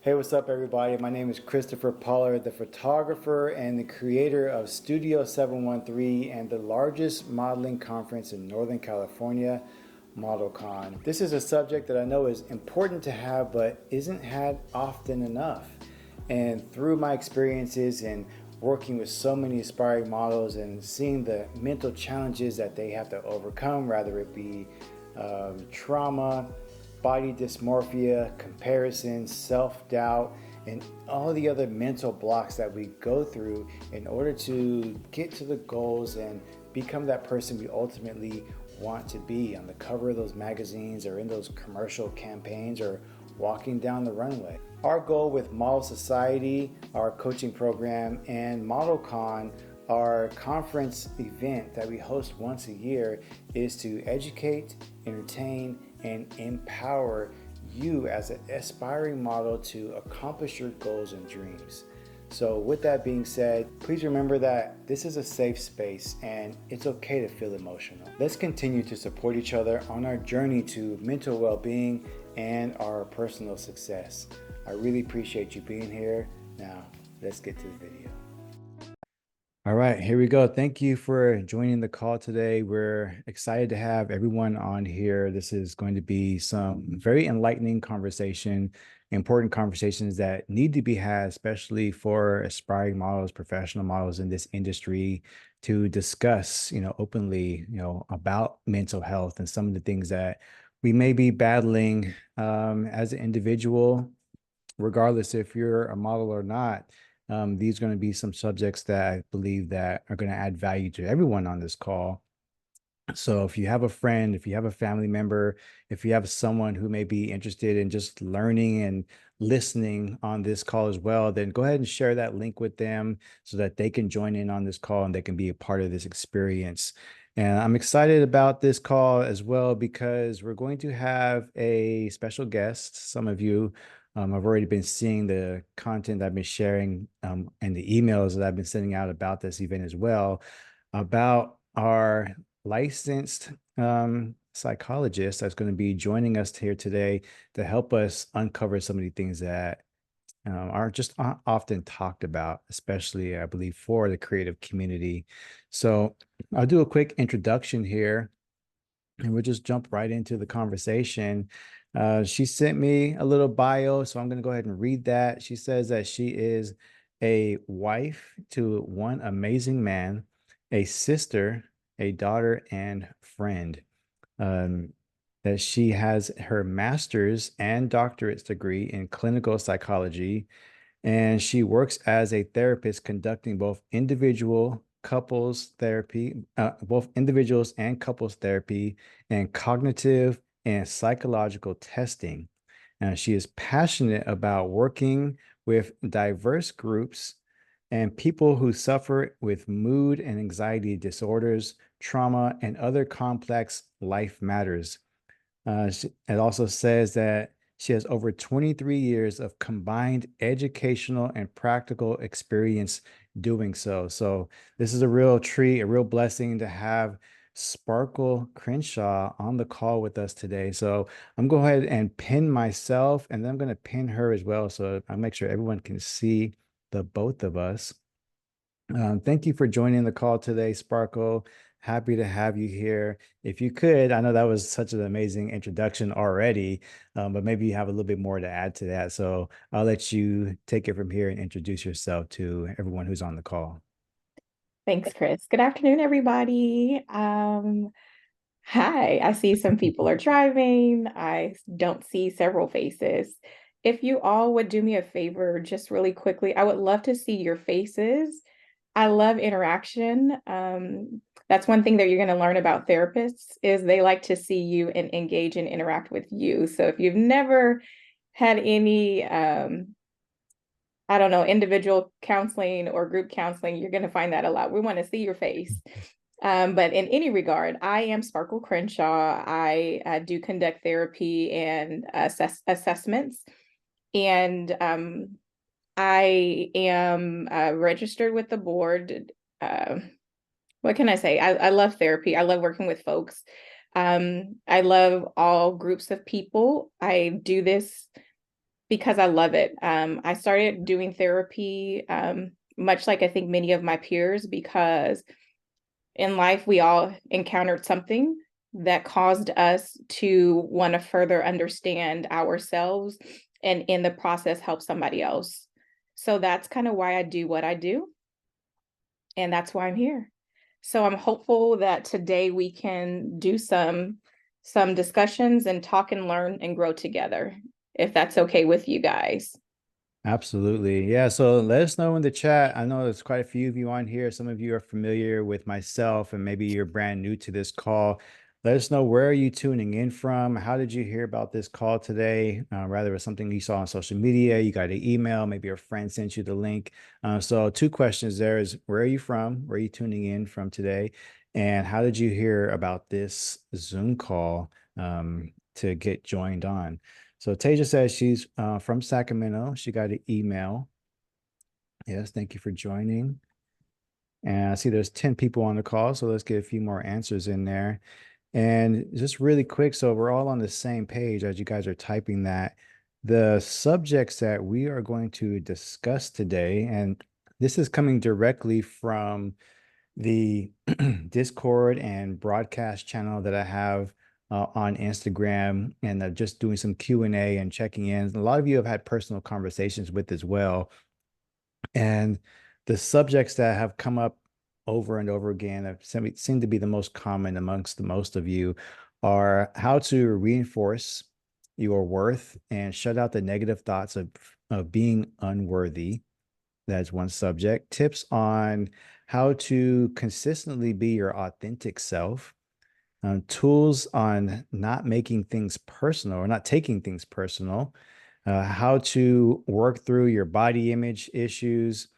Hey, what's up, everybody? My name is Christopher Pollard, the photographer and the creator of Studio 713 and the largest modeling conference in Northern California, ModelCon. This is a subject that I know is important to have, but isn't had often enough. And through my experiences in working with so many aspiring models and seeing the mental challenges that they have to overcome, whether it be trauma, body dysmorphia, comparison, self-doubt, and all the other mental blocks that we go through in order to get to the goals and become that person we ultimately want to be on the cover of those magazines or in those commercial campaigns or walking down the runway. Our goal with Model Society, our coaching program, and ModelCon, our conference event that we host once a year, is to educate, entertain, and empower you as an aspiring model to accomplish your goals and dreams. So with that being said, please remember that this is a safe space and it's okay to feel emotional. Let's continue to support each other on our journey to mental well-being and our personal success. I really appreciate you being here. Now, let's get to the video. All right, here we go. Thank you for joining the call today. We're excited to have everyone on here. This is going to be some very enlightening conversation, important conversations that need to be had, especially for aspiring models, professional models in this industry, to discuss, openly, about mental health and some of the things that we may be battling as an individual, regardless if you're a model or not. These are going to be some subjects that I believe that are going to add value to everyone on this call. So if you have a friend, if you have a family member, if you have someone who may be interested in just learning and listening on this call as well, then go ahead and share that link with them so that they can join in on this call and they can be a part of this experience. And I'm excited about this call as well because we're going to have a special guest. Some of you have already been seeing the content I've been sharing and the emails that I've been sending out about this event as well, about our licensed psychologist that's going to be joining us here today to help us uncover some of the things that are just often talked about, especially, I believe, for the creative community. So I'll do a quick introduction here and we'll just jump right into the conversation. She sent me a little bio, so I'm going to go ahead and read that. She says that she is a wife to one amazing man, a sister, a daughter, and friend. Um, that she has her master's and doctorate degree in clinical psychology, and she works as a therapist conducting both individuals and couples therapy and cognitive and psychological testing. She is passionate about working with diverse groups and people who suffer with mood and anxiety disorders, trauma, and other complex life matters. It also says that she has over 23 years of combined educational and practical experience doing so. So this is a real treat, a real blessing to have Sparkle Crenshaw on the call with us today. So I'm going to go ahead and pin myself, and then I'm going to pin her as well. So I'll make sure everyone can see the both of us. Thank you for joining the call today, Sparkle. Happy to have you here. If you could, I know that was such an amazing introduction already, but maybe you have a little bit more to add to that. So I'll let you take it from here and introduce yourself to everyone who's on the call. Thanks, Chris. Good afternoon, everybody. Hi, I see some people are driving. I don't see several faces. If you all would do me a favor, just really quickly, I would love to see your faces. I love interaction. That's one thing that you're going to learn about therapists is they like to see you and engage and interact with you. So if you've never had any I don't know, individual counseling or group counseling, you're going to find that a lot. We want to see your face. But in any regard, I am Sparkle Crenshaw. I do conduct therapy and assessments. And I am registered with the board. What can I say? I love therapy. I love working with folks. I love all groups of people. I do this because I love it. I started doing therapy, much like I think many of my peers, because in life we all encountered something that caused us to want to further understand ourselves and in the process help somebody else. So that's kind of why I do what I do. And that's why I'm here. So I'm hopeful that today we can do some discussions and talk and learn and grow together, if that's okay with you guys. Absolutely. Yeah. So let us know in the chat. I know there's quite a few of you on here. Some of you are familiar with myself, and maybe you're brand new to this call. Let us know, where are you tuning in from? How did you hear about this call today? Rather, it was something you saw on social media, you got an email, maybe your friend sent you the link. So two questions there is, where are you from? Where are you tuning in from today? And how did you hear about this Zoom call to get joined on? So Tasia says she's from Sacramento. She got an email. Yes, thank you for joining. And I see there's 10 people on the call, so let's get a few more answers in there. And just really quick, so we're all on the same page as you guys are typing that. The subjects that we are going to discuss today, and this is coming directly from the Discord and broadcast channel that I have on Instagram, and just doing some Q&A and checking in. A lot of you have had personal conversations with as well. And the subjects that have come up over and over again that seem to be the most common amongst the most of you are how to reinforce your worth and shut out the negative thoughts of being unworthy. That's one subject. Tips on how to consistently be your authentic self. Tools on not making things personal or not taking things personal. How to work through your body image issues,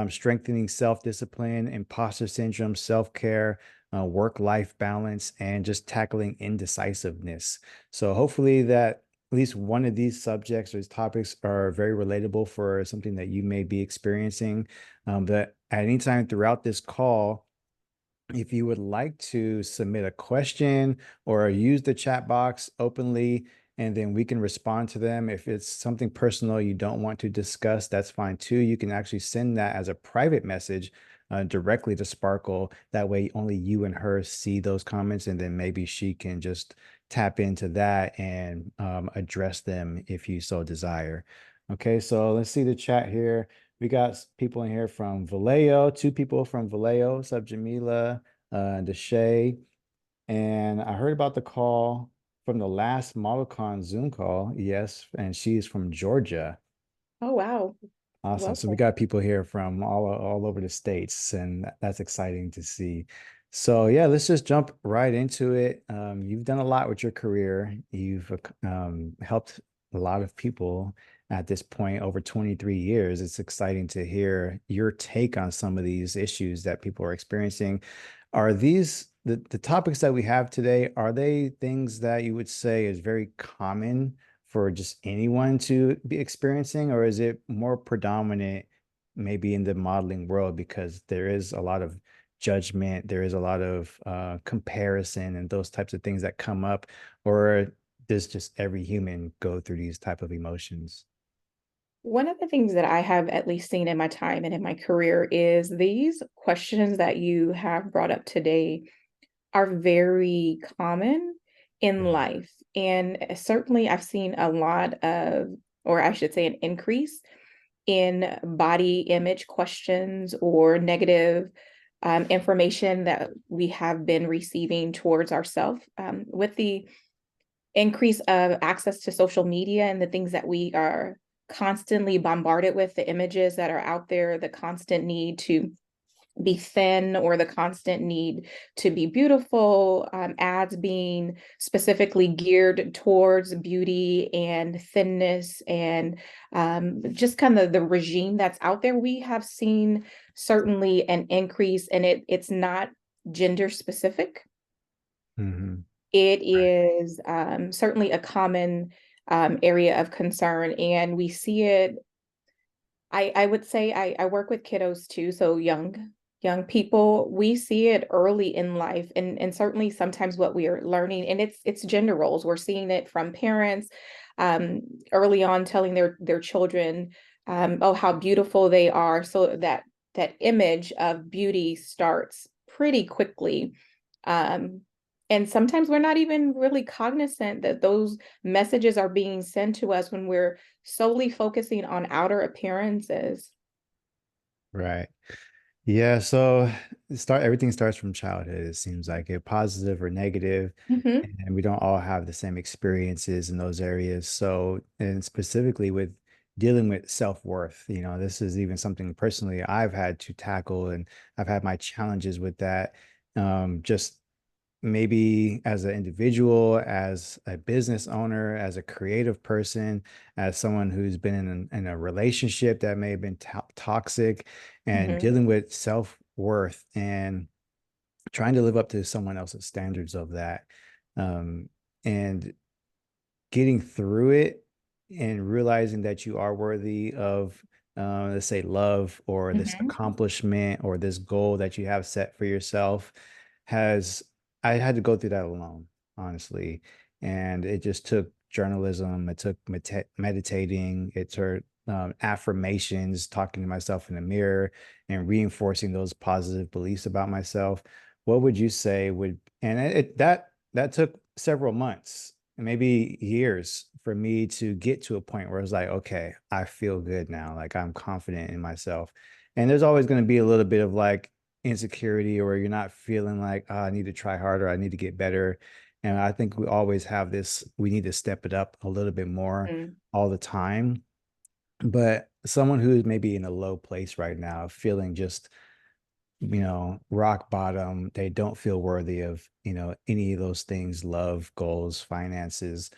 strengthening self discipline, imposter syndrome, self care, work life balance, and just tackling indecisiveness. So, hopefully, that at least one of these subjects or these topics are very relatable for something that you may be experiencing. But at any time throughout this call, if you would like to submit a question or use the chat box openly, and then we can respond to them. If it's something personal you don't want to discuss, that's fine too. You can actually send that as a private message directly to Sparkle. That way, only you and her see those comments, and then maybe she can just tap into that and address them if you so desire. Okay, so let's see the chat here. We got people in here from Vallejo, two people from Vallejo. What's up, Jamila, Deshay? And I heard about the call from the last ModelCon Zoom call. Yes, and she's from Georgia. Oh, wow. Awesome. So we Welcome. got people here from all over the states, and that's exciting to see. So yeah, let's just jump right into it. You've done a lot with your career. You've helped a lot of people at this point over 23 years. It's exciting to hear your take on some of these issues that people are experiencing. Are these the topics that we have today, are they things that you would say is very common for just anyone to be experiencing, or is it more predominant maybe in the modeling world because there is a lot of judgment, there is a lot of comparison and those types of things that come up, or does just every human go through these type of emotions? One of the things that I have at least seen in my time and in my career is these questions that you have brought up today are very common in Mhm. life. And certainly I've seen a lot of, or I should say, an increase in body image questions or negative information that we have been receiving towards ourselves. With the increase of access to social media and the things that we are constantly bombarded with, the images that are out there, the constant need to be thin or the constant need to be beautiful, ads being specifically geared towards beauty and thinness, and just kind of the regime that's out there. We have seen certainly an increase, and it's not gender specific. Mhm. It Right. is certainly a common area of concern, and we see it. I would say I work with kiddos too, so young young people, we see it early in life, and certainly sometimes what we are learning, and it's gender roles. We're seeing it from parents um, early on, telling their children, oh, how beautiful they are, so that image of beauty starts pretty quickly. Um, and sometimes we're not even really cognizant that those messages are being sent to us when we're solely focusing on outer appearances. Right. Yeah, so everything starts from childhood. It seems like a positive or negative, Mhm, and we don't all have the same experiences in those areas. So, and specifically with dealing with self-worth, this is even something personally I've had to tackle, and I've had my challenges with that. Just maybe as an individual, as a business owner, as a creative person, as someone who's been in a relationship that may have been toxic, and mhm. dealing with self-worth and trying to live up to someone else's standards of that. And getting through it and realizing that you are worthy of, let's say, love or this Mhm. accomplishment or this goal that you have set for yourself has I had to go through that alone, honestly. And it just took journalism, it took meditating, it took affirmations, talking to myself in the mirror and reinforcing those positive beliefs about myself. What would you say would, and that took several months, maybe years for me to get to a point where it's like, okay, I feel good now. Like I'm confident in myself. And there's always going to be a little bit of like insecurity, or you're not feeling like, "Oh, I need to try harder. I need to get better." And I think we always have this, we need to step it up a little bit more Mm. all the time. But someone who's maybe in a low place right now, feeling just, rock bottom, they don't feel worthy of, any of those things, love, goals, finances.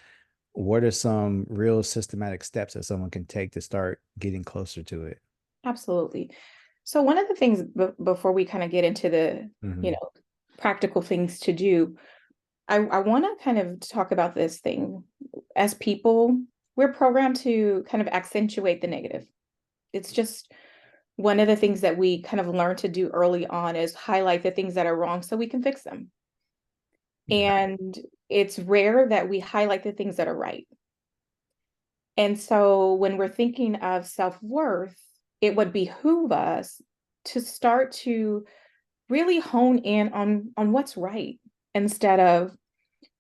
What are some real systematic steps that someone can take to start getting closer to it? Absolutely. So one of the things before we kind of get into the, you Mhm. know, practical things to do, I want to kind of talk about this thing. As people, we're programmed to kind of accentuate the negative. It's just one of the things that we kind of learn to do early on is highlight the things that are wrong so we can fix them. Yeah. And it's rare that we highlight the things that are right. And so when we're thinking of self-worth, it would behoove us to start to really hone in on what's right instead of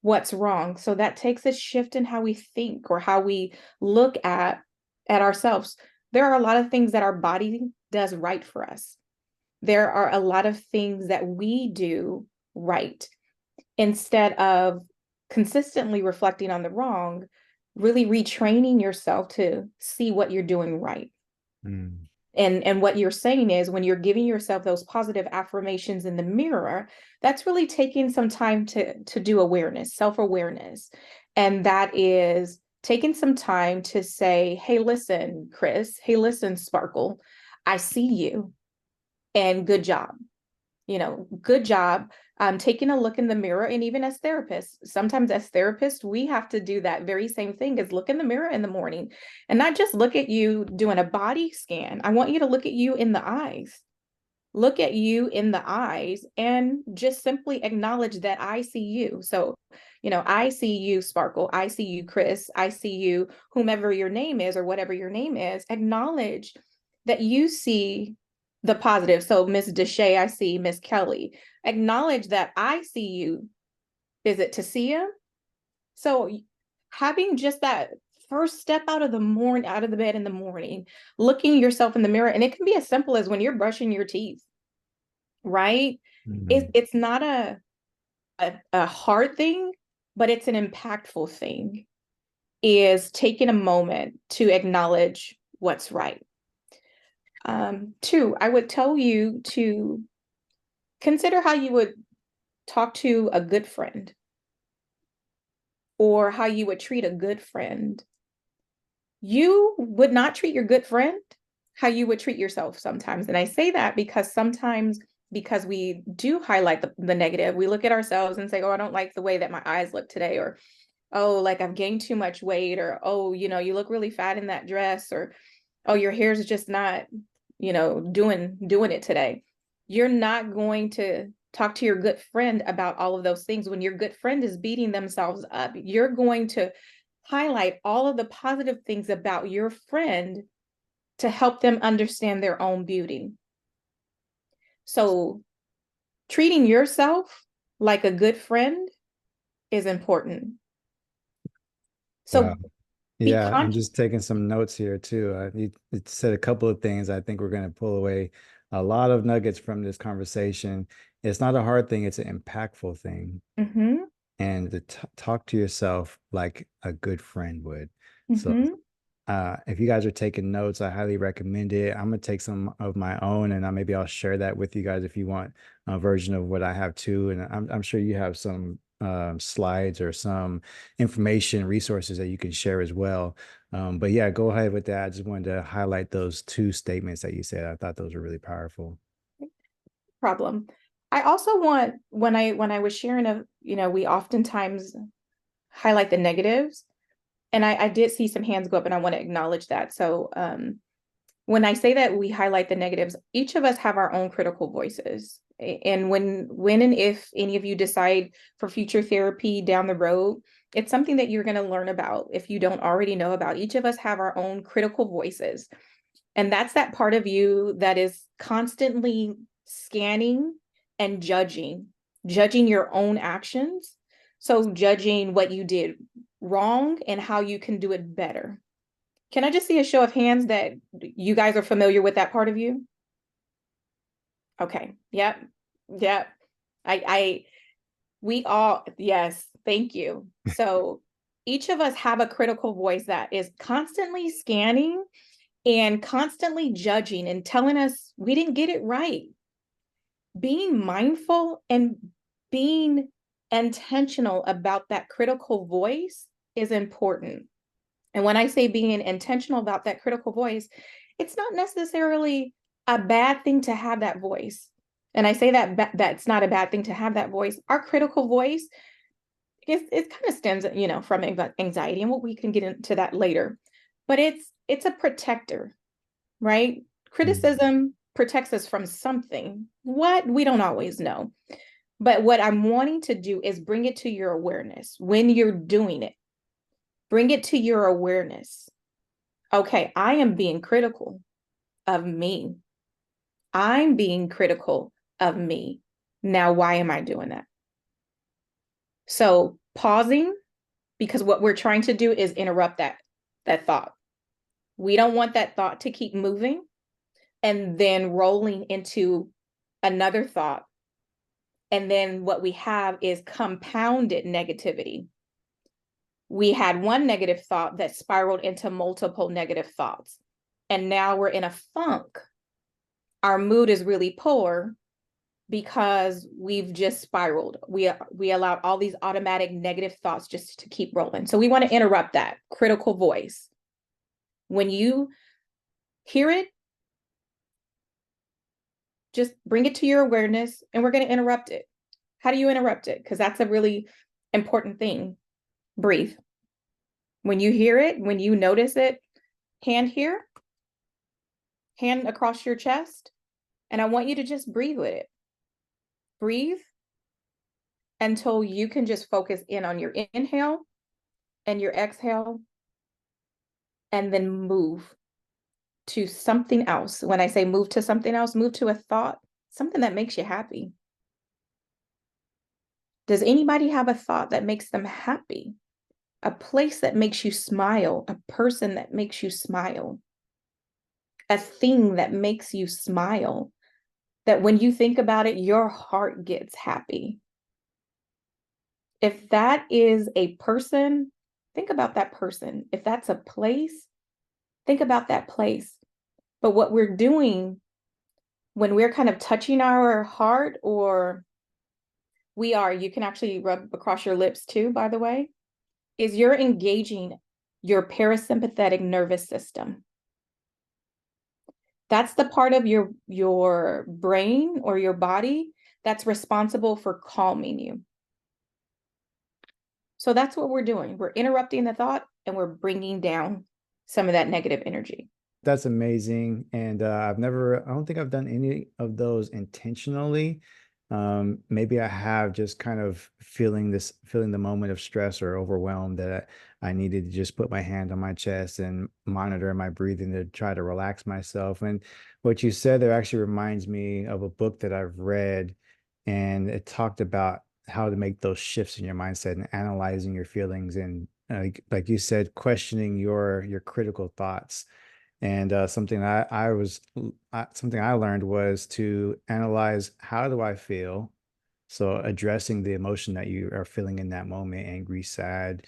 what's wrong. So that takes a shift in how we think or how we look at ourselves. There are a lot of things that our body does right for us. There are a lot of things that we do right instead of consistently reflecting on the wrong, really retraining yourself to see what you're doing right. Mm. And what you're saying is when you're giving yourself those positive affirmations in the mirror, that's really taking some time to do awareness, self-awareness. And that is taking some time to say, hey, listen, Chris, hey, listen, Sparkle, I see you and good job. Good job. Taking a look in the mirror. And even as therapists, sometimes as therapists, we have to do that very same thing as look in the mirror in the morning and not just look at you doing a body scan. I want you to look at you in the eyes. Look at you in the eyes and just simply acknowledge that I see you. So, I see you, Sparkle. I see you, Chris. I see you, whomever your name is or whatever your name is. Acknowledge that you see the positive. So, Miss Deshay, I see Miss Kelly. Acknowledge that I see you. Is it Tasia? So, having just that first step out of the bed in the morning, looking yourself in the mirror, and it can be as simple as when you're brushing your teeth, right? Mhm. It's not a hard thing, but it's an impactful thing, is taking a moment to acknowledge what's right. Two, I would tell you to consider how you would talk to a good friend or how you would treat a good friend. You would not treat your good friend how you would treat yourself sometimes. And I say that because sometimes, because we do highlight the negative, we look at ourselves and say, oh, I don't like the way that my eyes look today, or oh, like I've gained too much weight, or oh, you look really fat in that dress, or oh, your hair's just not, doing it today. You're not going to talk to your good friend about all of those things when your good friend is beating themselves up. You're going to highlight all of the positive things about your friend to help them understand their own beauty. So treating yourself like a good friend is important. Wow. So be Yeah, I'm conscious. just taking some notes here too. It said a couple of things I think we're going to pull away a lot of nuggets from this conversation. It's not a hard thing, it's an impactful thing. Mm-hmm, And to talk to yourself like a good friend would. So mm-hmm. if you guys are taking notes, I highly recommend it. I'm gonna take some of my own, and maybe I'll share that with you guys if you want a version of what I have too. And I'm sure you have some slides or some information resources that you can share as well. But yeah, go ahead with that. I just wanted to highlight those two statements that you said. I thought those were really powerful. Problem. I also want when I was sharing we oftentimes highlight the negatives, and I did see some hands go up, and I want to acknowledge that. So when I say that we highlight the negatives, each of us have our own critical voices. And when and if any of you decide for future therapy down the road, it's something that you're going to learn about if you don't already know about. Each of us have our own critical voices. And that's that part of you that is constantly scanning and judging your own actions. So judging what you did wrong and how you can do it better. Can I just see a show of hands that you guys are familiar with that part of you? Okay. Yep. Yep. I we all, yes, thank you. So each of us have a critical voice that is constantly scanning and constantly judging and telling us we didn't get it right. Being mindful and being intentional about that critical voice is important. And when I say being intentional about that critical voice, it's not necessarily a bad thing to have that voice. And I say that that's not a bad thing to have that voice. Our critical voice it kind of stems, from anxiety, and what we can get into that later. But it's a protector, right? Mm. Criticism protects us from something. What? We don't always know. But what I'm wanting to do is bring it to your awareness when you're doing it. Bring it to your awareness. Okay, I am being critical of me. I'm being critical of me. Now, why am I doing that? So pausing, because what we're trying to do is interrupt that thought. We don't want that thought to keep moving and then rolling into another thought. And then what we have is compounded negativity. We had one negative thought that spiraled into multiple negative thoughts. And now we're in a funk. Our mood is really poor because we've just spiraled. We allowed all these automatic negative thoughts just to keep rolling. So we want to interrupt that critical voice. When you hear it, just bring it to your awareness, and we're going to interrupt it. How do you interrupt it? Because that's a really important thing. Breathe. When you hear it, when you notice it, hand here, hand across your chest, and I want you to just breathe with it. Breathe until you can just focus in on your inhale and your exhale, and then move to something else. When I say move to something else, move to a thought, something that makes you happy. Does anybody have a thought that makes them happy? A place that makes you smile, a person that makes you smile, a thing that makes you smile, that when you think about it, your heart gets happy. If that is a person, think about that person. If that's a place, think about that place. But what we're doing when we're kind of touching our heart, or you can actually rub across your lips too, by the way, is you're engaging your parasympathetic nervous system. That's the part of your brain or your body that's responsible for calming you. So that's what we're doing. We're interrupting the thought and we're bringing down some of that negative energy. that's amazing. And I don't think I've done any of those intentionally. Maybe I have just kind of feeling the moment of stress or overwhelmed that I needed to just put my hand on my chest and monitor my breathing to try to relax myself. And what you said there actually reminds me of a book that I've read, and it talked about how to make those shifts in your mindset and analyzing your feelings and like you said, questioning your critical thoughts. And something I learned was to analyze, how do I feel? So addressing the emotion that you are feeling in that moment, angry, sad,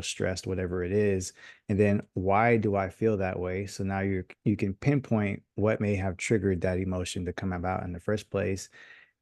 stressed, whatever it is. And then why do I feel that way? So now you can pinpoint what may have triggered that emotion to come about in the first place.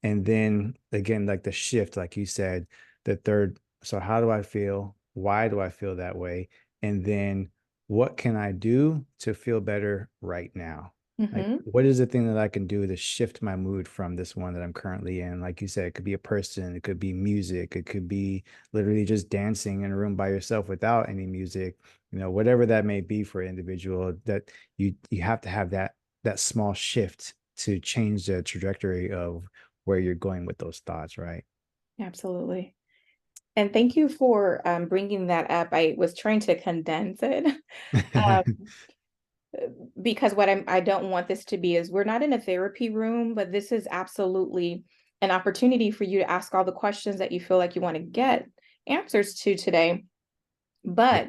And then again, like the shift, like you said, the third, so how do I feel? Why do I feel that way? And then what can I do to feel better right now? Like, Hmm. what is the thing that I can do to shift my mood from this one that I'm currently in? Like you said, it could be a person, it could be music, it could be literally just dancing in a room by yourself without any music, whatever that may be for an individual, that you have to have that small shift to change the trajectory of where you're going with those thoughts, right? Absolutely. And thank you for bringing that up. I was trying to condense it. Um, because I don't want this to be is, we're not in a therapy room, but this is absolutely an opportunity for you to ask all the questions that you feel like you want to get answers to today. Yeah.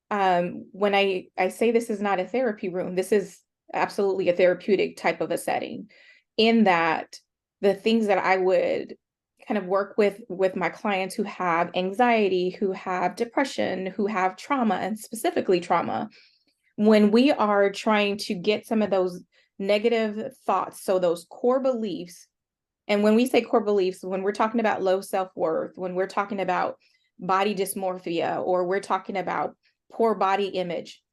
But when I say this is not a therapy room, this is absolutely a therapeutic type of a setting, in that the things that I would kind of work with my clients who have anxiety, who have depression, who have trauma, and specifically trauma, when we are trying to get some of those negative thoughts, so those core beliefs. And when we say core beliefs, when we're talking about low self-worth, when we're talking about body dysmorphia, or we're talking about poor body image,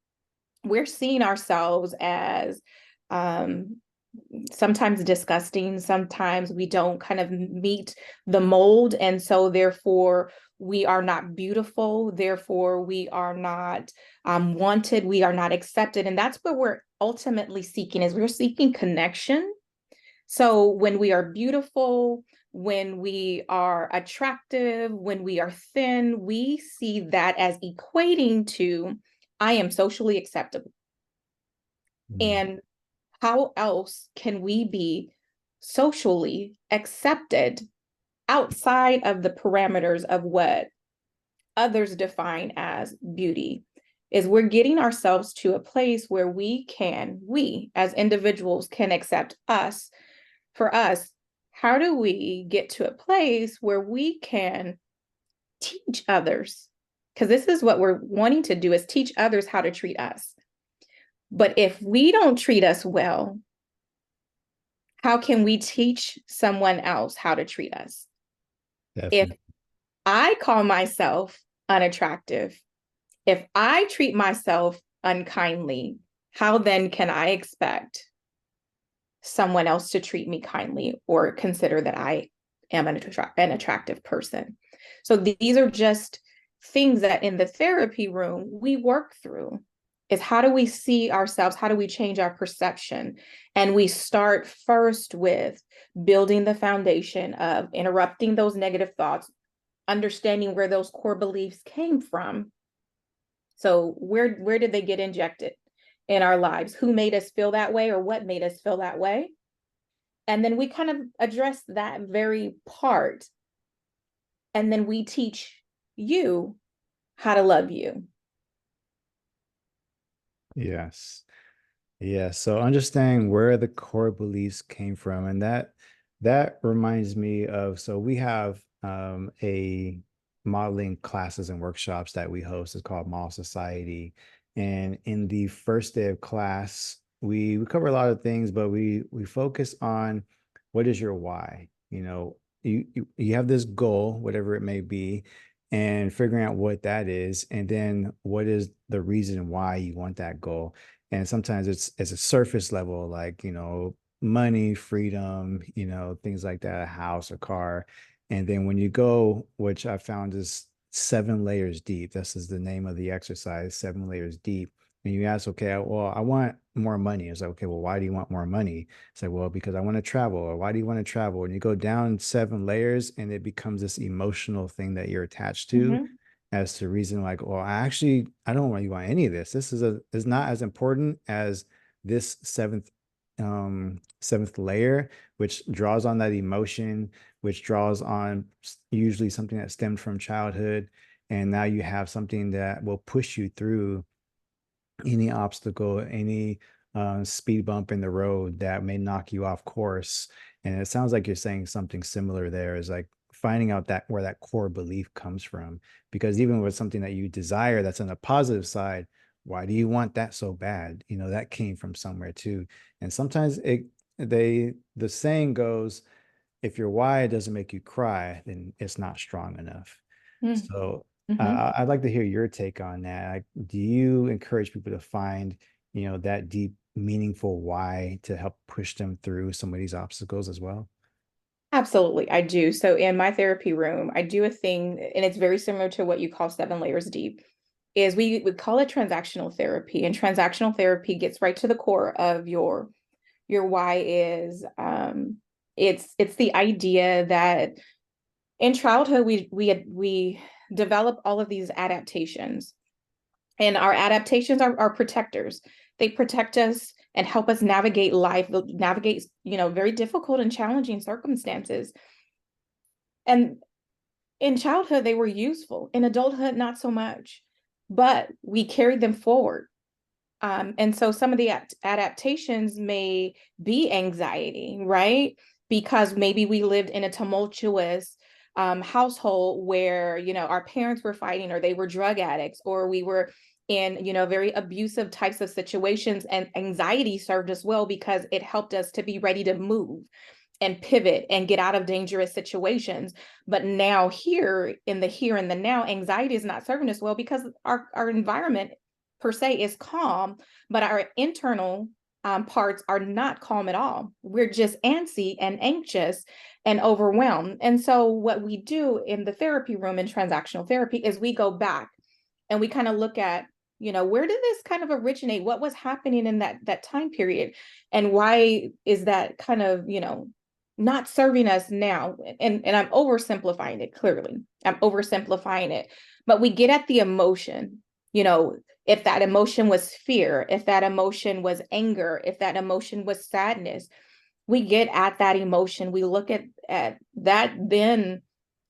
we're seeing ourselves as um, sometimes disgusting. Sometimes we don't kind of meet the mold. And so therefore we are not beautiful. Therefore we are not wanted. We are not accepted. And that's what we're ultimately seeking, is we're seeking connection. So when we are beautiful, when we are attractive, when we are thin, we see that as equating to, I am socially acceptable. Mm. And how else can we be socially accepted outside of the parameters of what others define as beauty? Is we're getting ourselves to a place where we as individuals can accept us for us. How do we get to a place where we can teach others? Because this is what we're wanting to do, is teach others how to treat us. But if we don't treat us well, how can we teach someone else how to treat us? If Definitely. I call myself unattractive, if I treat myself unkindly, how then can I expect someone else to treat me kindly or consider that I am an attractive person? So these are just things that in the therapy room we work through, is how do we see ourselves? How do we change our perception? And we start first with building the foundation of interrupting those negative thoughts, understanding where those core beliefs came from. So where did they get injected in our lives? Who made us feel that way, or what made us feel that way? And then we kind of address that very part. And then we teach you how to love you. Yes. Yeah, so understanding where the core beliefs came from, and that reminds me of, so we have a modeling classes and workshops that we host. It's called Model Society. And in the first day of class, we cover a lot of things, but we focus on, what is your why? You have this goal, whatever it may be, and figuring out what that is, and then what is the reason why you want that goal. And sometimes it's a surface level, like, money, freedom, things like that, a house, a car. And then when you go, which I found is 7 layers deep, this is the name of the exercise, 7 layers deep, And you ask, okay, well, I want more money. It's like, okay, well, why do you want more money? It's like, well, because I want to travel. Or why do you want to travel? And you go down 7 layers and it becomes this emotional thing that you're attached to Hmm. as to reason like, well, I don't really want any of this. This is not as important as this seventh layer, which draws on that emotion, which draws on usually something that stemmed from childhood. And now you have something that will push you through any obstacle, any speed bump in the road that may knock you off course. And it sounds like you're saying something similar there is like finding out that where that core belief comes from. Because even with something that you desire that's on the positive side, why do you want that so bad? That came from somewhere too. And sometimes the saying goes, if your why doesn't make you cry, then it's not strong enough. So Hmm. I'd like to hear your take on that. Like, do you encourage people to find, that deep, meaningful why to help push them through some of these obstacles as well? Absolutely, I do. So in my therapy room, I do a thing, and it's very similar to what you call 7 layers deep, is we would call it transactional therapy. And transactional therapy gets right to the core of your why is it's the idea that in childhood we develop all of these adaptations, and our adaptations are protectors. They protect us and help us navigate life, navigate, very difficult and challenging circumstances. And in childhood, they were useful. In adulthood, not so much, but we carried them forward. And so some of the adaptations may be anxiety, right? Because maybe we lived in a tumultuous household where, our parents were fighting, or they were drug addicts, or we were in, very abusive types of situations. And anxiety served us well because it helped us to be ready to move and pivot and get out of dangerous situations. But now, here and the now, anxiety is not serving us well because our environment per se is calm, but our internal parts are not calm at all. We're just antsy and anxious and overwhelmed. And so what we do in the therapy room in transactional therapy is we go back and we kind of look at, where did this kind of originate? What was happening in that time period? And why is that kind of, not serving us now? And I'm oversimplifying it, clearly. I'm oversimplifying it. But we get at the emotion, if that emotion was fear, if that emotion was anger, if that emotion was sadness, we get at that emotion. We look at that. Then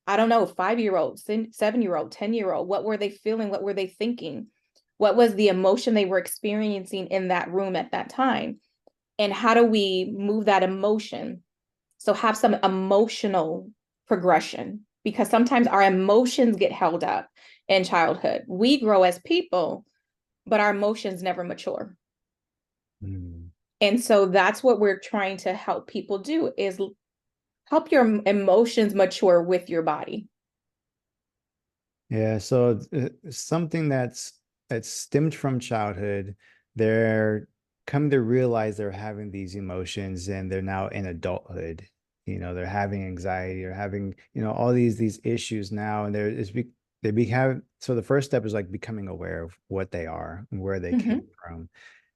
I don't know, 5-year-old, 7-year-old, 10-year-old, what were they feeling? What were they thinking? What was the emotion they were experiencing in that room at that time? And how do we move that emotion? So have some emotional progression, because sometimes our emotions get held up in childhood. We grow as people, but our emotions never mature. Mm. And so that's what we're trying to help people do, is help your emotions mature with your body. Yeah, so something that's stemmed from childhood, they're coming to realize they're having these emotions and they're now in adulthood. They're having anxiety or having, all these issues now, and they become so the first step is like becoming aware of what they are and where they came Mm-hmm. from.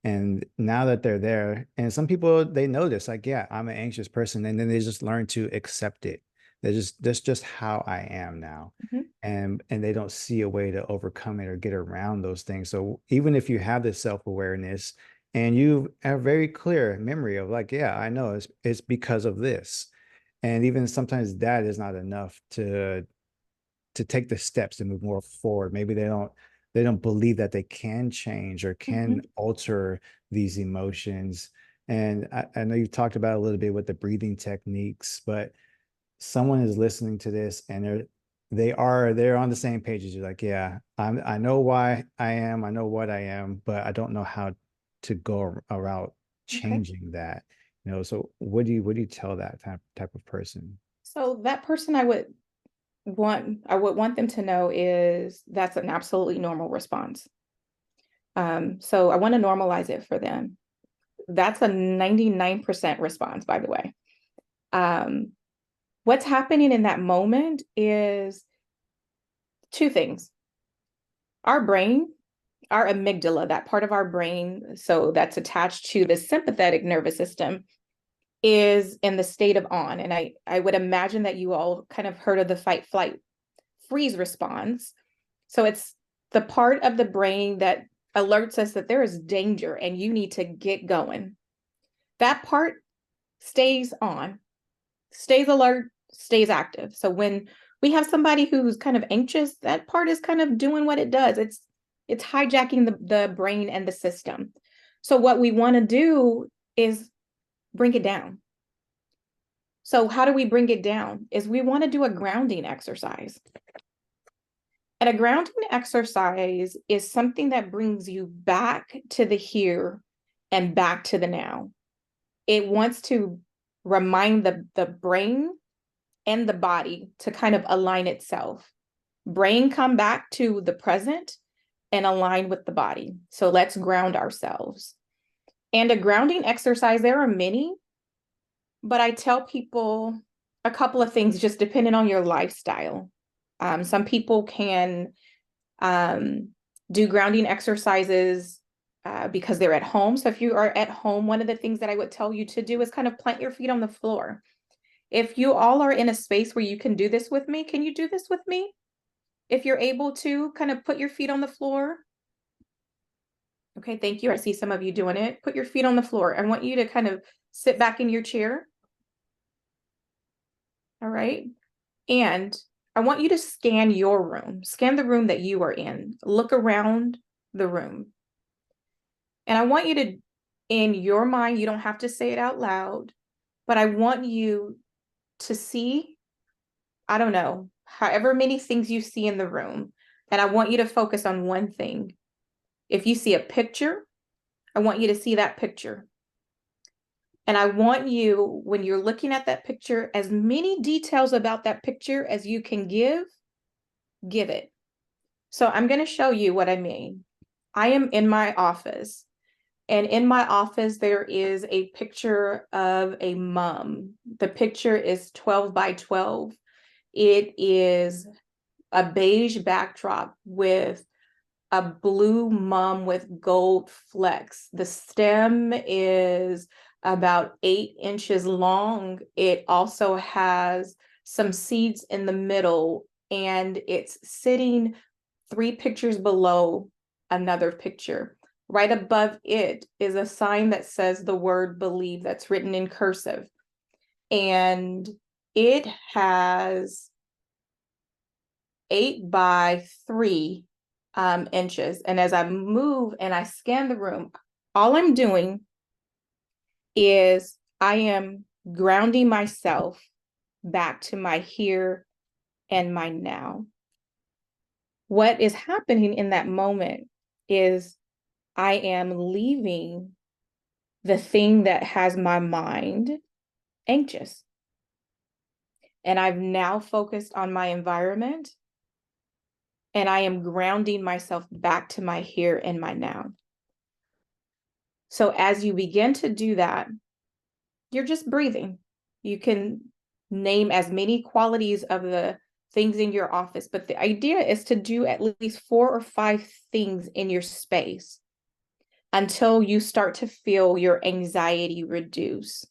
And now that they're there, and some people they notice, like, yeah, I'm an anxious person, and then they just learn to accept it. That's just how I am now, Mm-hmm. and they don't see a way to overcome it or get around those things. So even if you have this self-awareness and you have very clear memory of like, yeah, I know it's because of this. And even sometimes that is not enough to take the steps to move more forward. Maybe they don't believe that they can change or can Mm-hmm. alter these emotions. And I know you talked about a little bit with the breathing techniques, but someone is listening to this and they're on the same page as you. Like, yeah, I know why I know what I am, but I don't know how to go about Okay. changing that. So what do you tell that type of person? So that person, I would want them to know is that's an absolutely normal response. So I want to normalize it for them. That's a 99% response, by the way. Um, what's happening in that moment is two things. Our brain, our amygdala, that part of our brain, so that's attached to the sympathetic nervous system, is in the state of on. And I would imagine that you all kind of heard of the fight, flight, freeze response. So it's the part of the brain that alerts us that there is danger and you need to get going. That part stays on, stays alert, stays active. So when we have somebody who's kind of anxious, that part is kind of doing what it does. It's hijacking the brain and the system. So what we want to do is bring it down. So how do we bring it down? Is we want to do a grounding exercise. And a grounding exercise is something that brings you back to the here and back to the now. It wants to remind the brain and the body to kind of align itself. Brain come back to the present and align with the body. So let's ground ourselves. And a grounding exercise, there are many, but I tell people a couple of things just depending on your lifestyle. Some people can do grounding exercises because they're at home. So if you are at home, one of the things that I would tell you to do is kind of plant your feet on the floor. If you all are in a space where you can do this with me, can you do this with me? If you're able to, kind of put your feet on the floor. Okay, thank you. I see some of you doing it. Put your feet on the floor. I want you to kind of sit back in your chair. All right. And I want you to scan your room, scan the room that you are in, look around the room. And I want you to, in your mind, you don't have to say it out loud, but I want you to see, I don't know, however many things you see in the room. And I want you to focus on one thing. If you see a picture, I want you to see that picture. And I want you, when you're looking at that picture, as many details about that picture as you can give it. So I'm going to show you what I mean. I am in my office, and in my office, there is a picture of a mom. The picture is 12 by 12. It is a beige backdrop with a blue mom with gold flecks. The stem is about 8 inches long. It also has some seeds in the middle, and it's sitting 3 pictures below another picture. Right above it is a sign that says the word believe, that's written in cursive. And it has 8 by 3 inches. And as I move and I scan the room, all I'm doing is I am grounding myself back to my here and my now. What is happening in that moment is I am leaving the thing that has my mind anxious. And I've now focused on my environment, and I am grounding myself back to my here and my now. So as you begin to do that, you're just breathing. You can name as many qualities of the things in your office, but the idea is to do at least 4 or 5 things in your space until you start to feel your anxiety reduce.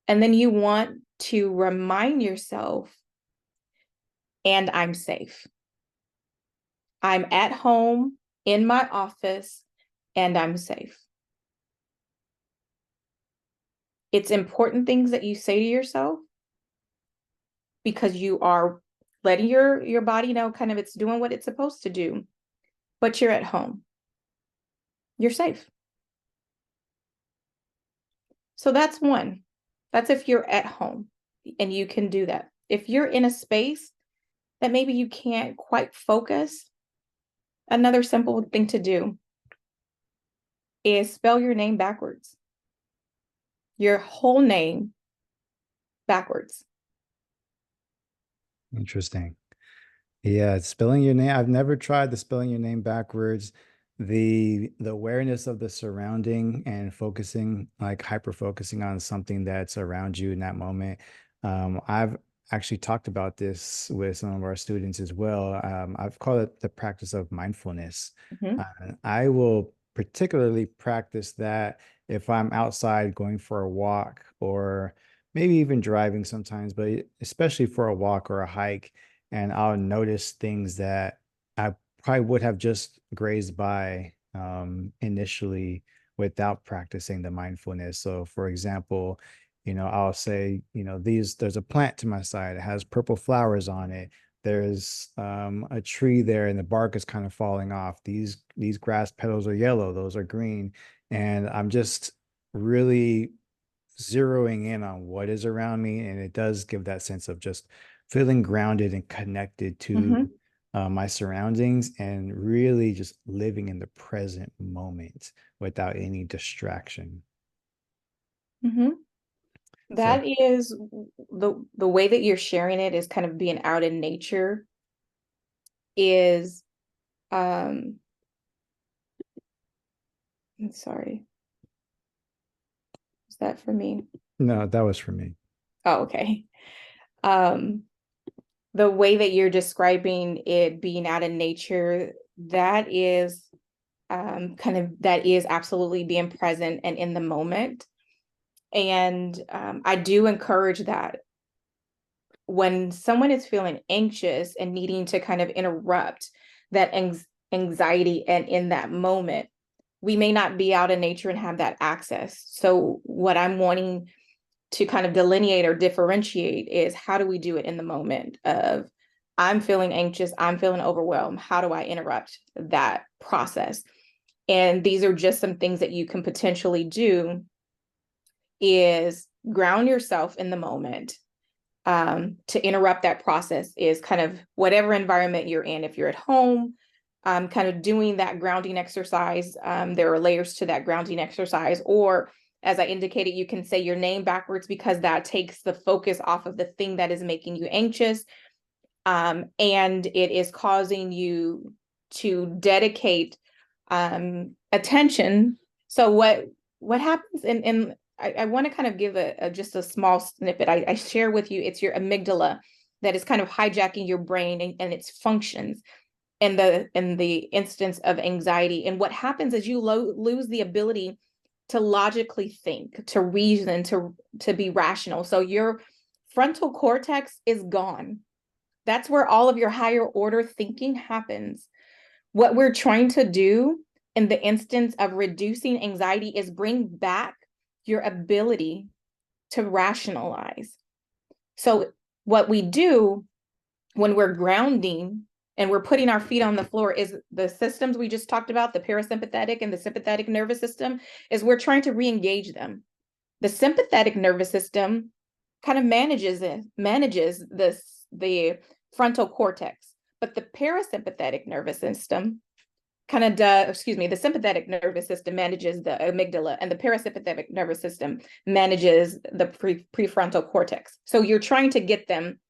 And then you want to remind yourself, and I'm safe. I'm at home in my office, and I'm safe. It's important things that you say to yourself because you are letting your body know kind of it's doing what it's supposed to do, but you're at home. You're safe. So that's one. That's if you're at home and you can do that. If you're in a space that maybe you can't quite focus, another simple thing to do is spell your name backwards. Your whole name backwards. Interesting. Yeah, spelling your name. I've never tried the spelling your name backwards. The awareness of the surrounding and focusing, like hyper focusing on something that's around you in that moment. I've actually talked about this with some of our students as well. I've called it the practice of mindfulness. Mhm. I will particularly practice that if I'm outside going for a walk or maybe even driving sometimes, but especially for a walk or a hike. And I'll notice things that I probably would have just grazed by initially without practicing the mindfulness. So, for example, I'll say, there's a plant to my side. It has purple flowers on it. There's a tree there and the bark is kind of falling off. These grass petals are yellow, those are green. And I'm just really zeroing in on what is around me. And it does give that sense of just feeling grounded and connected to Mhm. my surroundings and really just living in the present moment without any distraction. Mhm. So, That is the way that you're sharing it is kind of being out in nature is um I'm sorry, is that for me? no, that was for me. Oh, okay. Um the way that you're describing it being out in nature, that is kind of that is absolutely being present and in the moment. And I do encourage that when someone is feeling anxious and needing to kind of interrupt that anxiety and in that moment, we may not be out in nature and have that access. So, what I'm wanting to kind of delineate or differentiate is how do we do it in the moment of I'm feeling anxious, I'm feeling overwhelmed. How do I interrupt that process? And these are just some things that you can potentially do is ground yourself in the moment. To interrupt that process is kind of whatever environment you're in. If you're at home, kind of doing that grounding exercise. There are layers to that grounding exercise. Or as I indicated, you can say your name backwards because that takes the focus off of the thing that is making you anxious. And it is causing you to dedicate attention. So what happens in I want to kind of give just a small snippet. I share with you it's your amygdala that is kind of hijacking your brain and its functions in the instance of anxiety. And what happens is you lose the ability to logically think, to reason, to be rational. So your frontal cortex is gone. That's where all of your higher order thinking happens. What we're trying to do in the instance of reducing anxiety is bring back your ability to rationalize. So, what we do when we're grounding and we're putting our feet on the floor is the systems we just talked about, the parasympathetic and the sympathetic nervous system, is we're trying to re-engage them. The sympathetic nervous system kind of manages the frontal cortex, but the parasympathetic nervous system kind of does, excuse me, the sympathetic nervous system manages the amygdala and the parasympathetic nervous system manages the prefrontal cortex. So you're trying to get them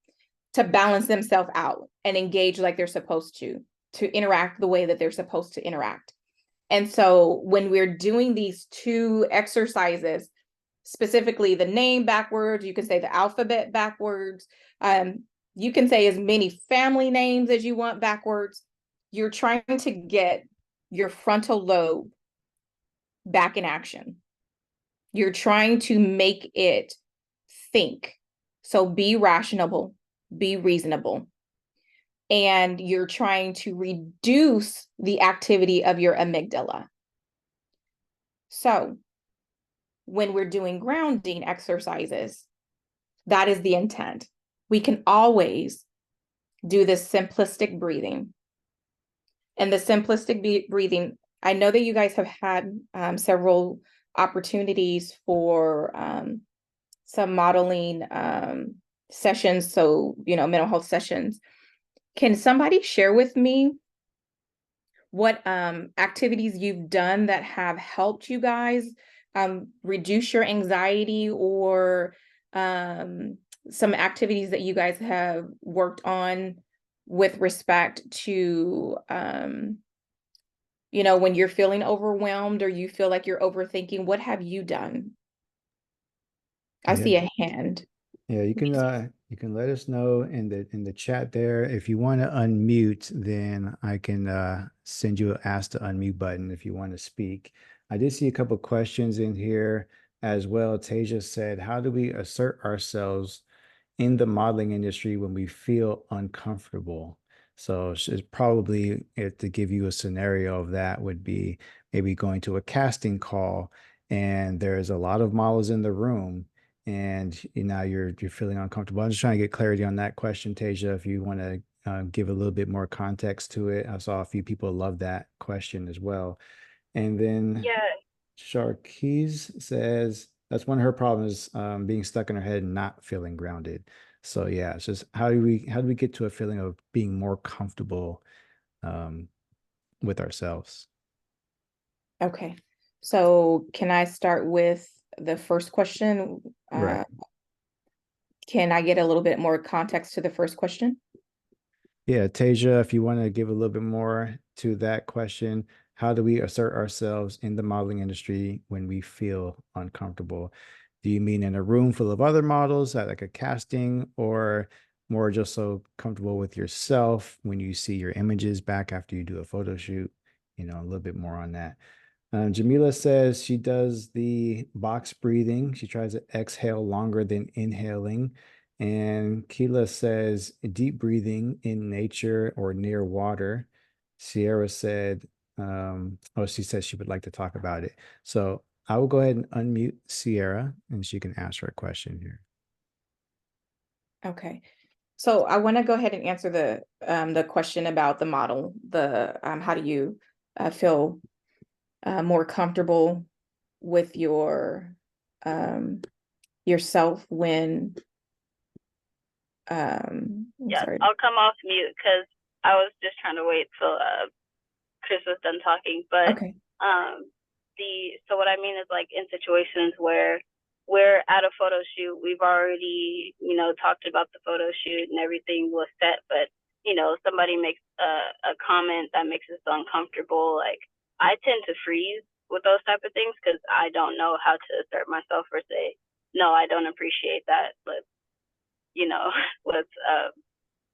to balance themselves out and engage like they're supposed to interact the way that they're supposed to interact. And so when we're doing these two exercises, specifically the name backwards, you can say the alphabet backwards, you can say as many family names as you want backwards. You're trying to get your frontal lobe back in action. You're trying to make it think. So be rational, be reasonable. And you're trying to reduce the activity of your amygdala. So when we're doing grounding exercises, that is the intent. We can always do this simplistic breathing. And the simplistic breathing, I know that you guys have had several opportunities for some modeling sessions. So, mental health sessions. Can somebody share with me what activities you've done that have helped you guys reduce your anxiety or some activities that you guys have worked on with respect to when you're feeling overwhelmed or you feel like you're overthinking, what have you done? I Yeah. see a hand. Yeah, you can let us know in the chat there. If you want to unmute, then I can send you an ask to unmute button if you want to speak. I did see a couple questions in here as well. Tasia said, "How do we assert ourselves in the modeling industry when we feel uncomfortable?" So it's probably if to give you a scenario of that would be maybe going to a casting call and there's a lot of models in the room and now you're feeling uncomfortable. I'm just trying to get clarity on that question, Tasia. If you want to give a little bit more context to it, I saw a few people love that question as well. And then Yeah, Sharkeez says that's one of her problems, being stuck in her head and not feeling grounded. So yeah, it's just how do we get to a feeling of being more comfortable um, with ourselves? Okay. So can I start with the first question? Right. Can I get a little bit more context to the first question? Yeah, Tasia, if you want to give a little bit more to that question, how do we assert ourselves in the modeling industry when we feel uncomfortable? Do you mean in a room full of other models at like a casting, or more just so comfortable with yourself when you see your images back after you do a photo shoot? You know, a little bit more on that. Jamila says she does the box breathing. She tries to exhale longer than inhaling. And Keela says deep breathing in nature or near water. Sierra said, oh, she says she would like to talk about it. So I will go ahead and unmute Sierra and she can ask her a question here. Okay. So I want to go ahead and answer the question about the model, the how do you feel more comfortable with um yourself when I'm yeah. sorry. I'll come off mute because I was just trying to wait till Chris was done talking. But Okay. so what I mean is like in situations where we're at a photo shoot, we've already talked about the photo shoot and everything was set, but somebody makes a comment that makes us uncomfortable. Like I tend to freeze with those type of things because I don't know how to assert myself or say no, I don't appreciate that. You know, let's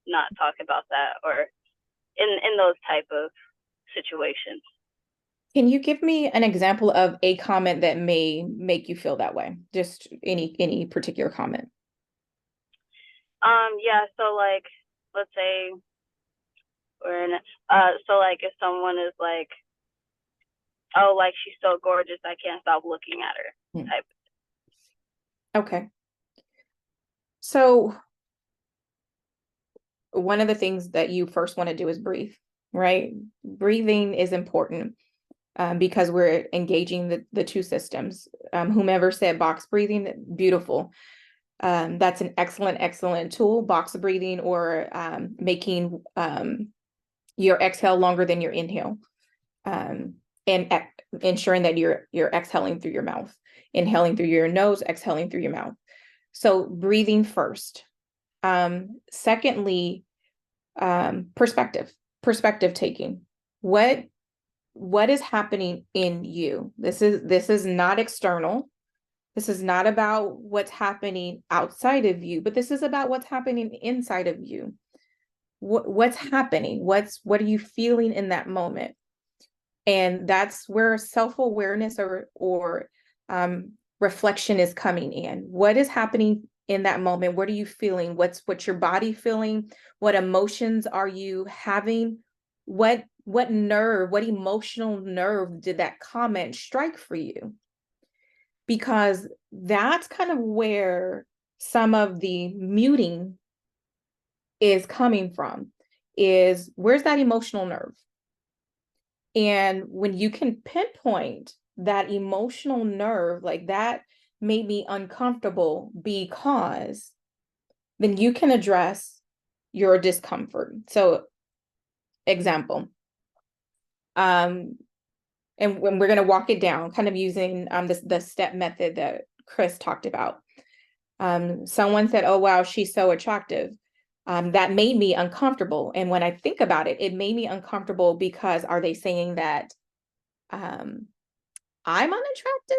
not talk about that or in those type of situations. Can you give me an example of a comment that may make you feel that way? Just any particular comment. Yeah, so like let's say we're in so like if someone is like, oh, like she's so gorgeous, I can't stop looking at her type. Okay. So one of the things that you first want to do is breathe, right? Breathing is important because we're engaging the two systems. Whomever said box breathing, beautiful. That's an excellent tool, box breathing or making your exhale longer than your inhale. And ensuring that you're exhaling through your mouth, inhaling through your nose, exhaling through your mouth. So breathing first. Secondly, perspective taking. What is happening in you? This is not external. This is not about what's happening outside of you, but this is about what's happening inside of you. What's happening? What are you feeling in that moment? And that's where self-awareness or reflection is coming in. What is happening in that moment? What are you feeling? What's your body feeling? What emotions are you having? What nerve, what emotional nerve did that comment strike for you? Because that's kind of where some of the muting is coming from, is where's that emotional nerve? And when you can pinpoint that emotional nerve, like that made me uncomfortable because then you can address your discomfort. So example, and when we're going to walk it down, kind of using the step method that Chris talked about. Someone said, oh, wow, she's so attractive. That made me uncomfortable. And when I think about it, it made me uncomfortable because are they saying that I'm unattractive?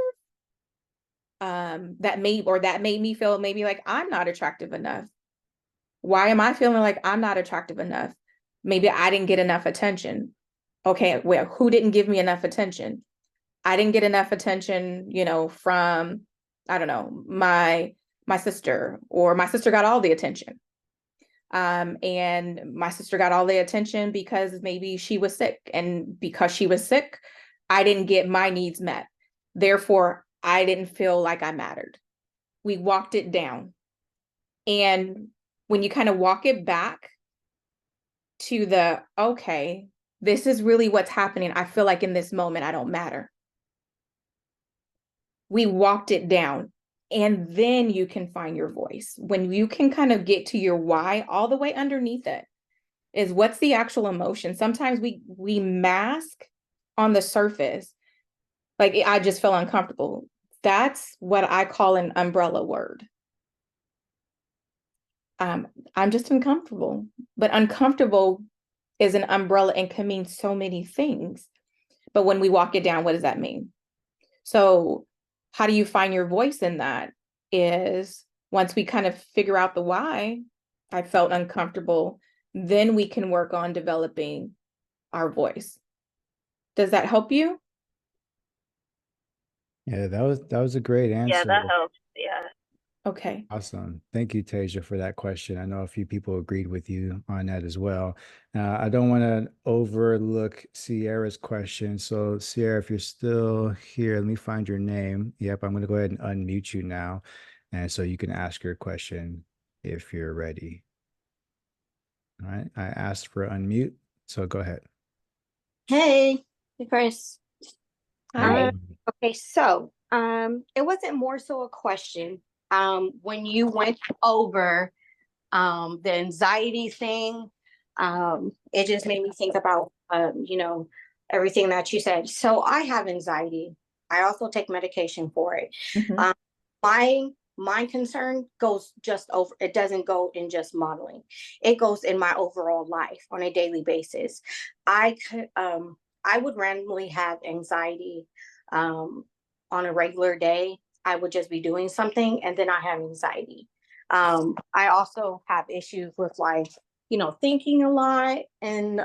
that made me feel maybe like I'm not attractive enough. Why am I feeling like I'm not attractive enough? Maybe I didn't get enough attention. Okay, well, who didn't give me enough attention? I didn't get enough attention, from, I don't know, my sister, or my sister got all the attention. And my sister got all the attention because maybe she was sick. And because she was sick, I didn't get my needs met. Therefore, I didn't feel like I mattered. We walked it down. And when you kind of walk it back to okay, this is really what's happening. I feel like in this moment, I don't matter. We walked it down. And then you can find your voice. When you can kind of get to your why, all the way underneath it is what's the actual emotion. Sometimes we mask on the surface, like I just feel uncomfortable. That's what I call an umbrella word. I'm just uncomfortable, but uncomfortable is an umbrella and can mean so many things. But when we walk it down, what does that mean? So how do you find your voice in that? Is once we kind of figure out the why I felt uncomfortable, then we can work on developing our voice. Does that help you? Yeah, that was a great answer. Yeah, that helps. Yeah. Okay. Awesome. Thank you, Tasia, for that question. I know a few people agreed with you on that as well. I don't want to overlook Sierra's question. So, Sierra, if you're still here, let me find your name. Yep, I'm going to go ahead and unmute you now. And so you can ask your question if you're ready. All right. I asked for unmute. So go ahead. Hey, Chris. Hi. Okay, so it wasn't more so a question. When you went over the anxiety thing, it just made me think about everything that you said. So I have anxiety. I also take medication for it. Mhm. My concern goes just over, it doesn't go in just modeling. It goes in my overall life on a daily basis. I could I would randomly have anxiety on a regular day. I would just be doing something and then I have anxiety. I also have issues with thinking a lot. And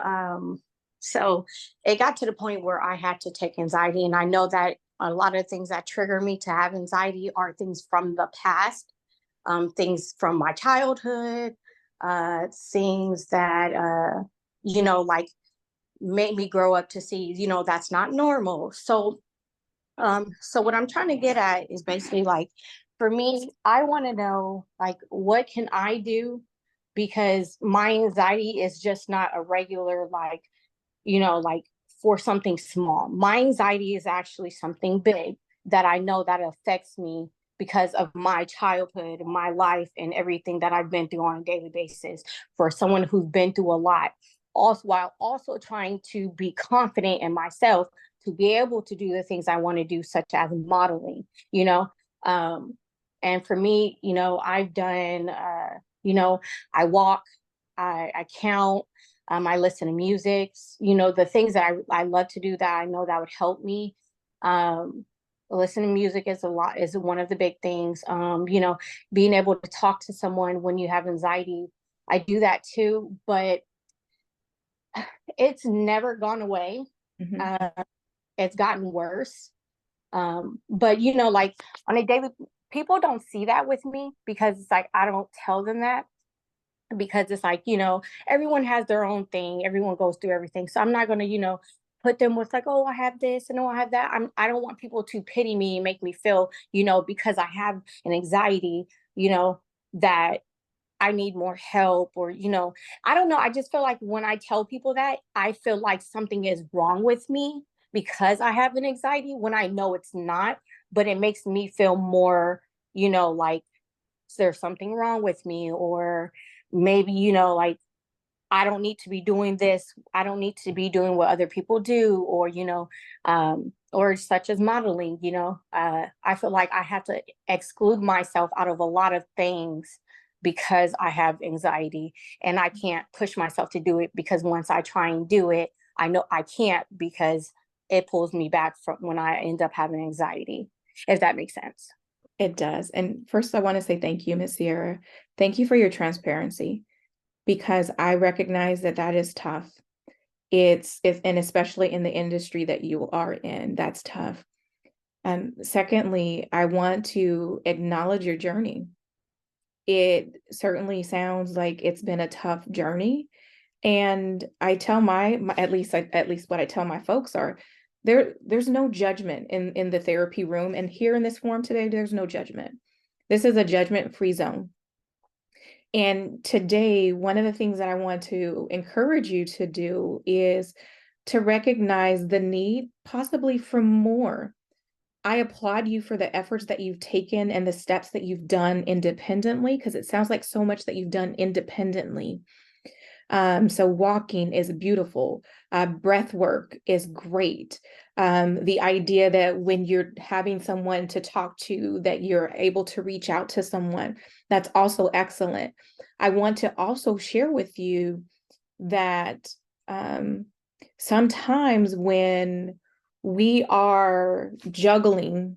so it got to the point where I had to take anxiety. And I know that a lot of things that trigger me to have anxiety are things from the past, things from my childhood, things that, like made me grow up to see, that's not normal. So what I'm trying to get at is basically like, for me, I want to know like, what can I do? Because my anxiety is just not a regular, like for something small. My anxiety is actually something big that I know that affects me because of my childhood, my life, and everything that I've been through on a daily basis. For someone who's been through a lot, also while also trying to be confident in myself to be able to do the things I want to do, such as modeling, you know. Um, and for me, I've done, I walk, I count, I listen to music, the things that I love to do that I know that would help me. Listening to music is one of the big things. Being able to talk to someone when you have anxiety, I do that too, but it's never gone away. Mhm. It's gotten worse. But like on a daily, people don't see that with me because it's like I don't tell them that, because it's like, everyone has their own thing, everyone goes through everything, so I'm not going to put them with like, oh, I have this and oh, I have that. I don't want people to pity me and make me feel, because I have an anxiety, that I need more help, or I don't know, I just feel like when I tell people that, I feel like something is wrong with me because I have an anxiety, when I know it's not. But it makes me feel more, like there's something wrong with me, or maybe like I don't need to be doing this, I don't need to be doing what other people do, or such as modeling. I feel like I have to exclude myself out of a lot of things because I have anxiety, and I can't push myself to do it, because once I try and do it, I know I can't, because it pulls me back from when I end up having anxiety, if that makes sense. It does. And first, I want to say thank you, Miss Sierra. Thank you for your transparency, because I recognize that that is tough. And especially in the industry that you are in, that's tough. Secondly, I want to acknowledge your journey. It certainly sounds like it's been a tough journey. And I tell at least what I tell my folks are, there's no judgment in the therapy room. And here in this forum today, there's no judgment. This is a judgment-free zone. And today, one of the things that I want to encourage you to do is to recognize the need possibly for more. I applaud you for the efforts that you've taken and the steps that you've done independently, because it sounds like so much that you've done independently. So walking is beautiful. Breath work is great. The idea that when you're having someone to talk to, that you're able to reach out to someone, that's also excellent. I want to also share with you that sometimes when we are juggling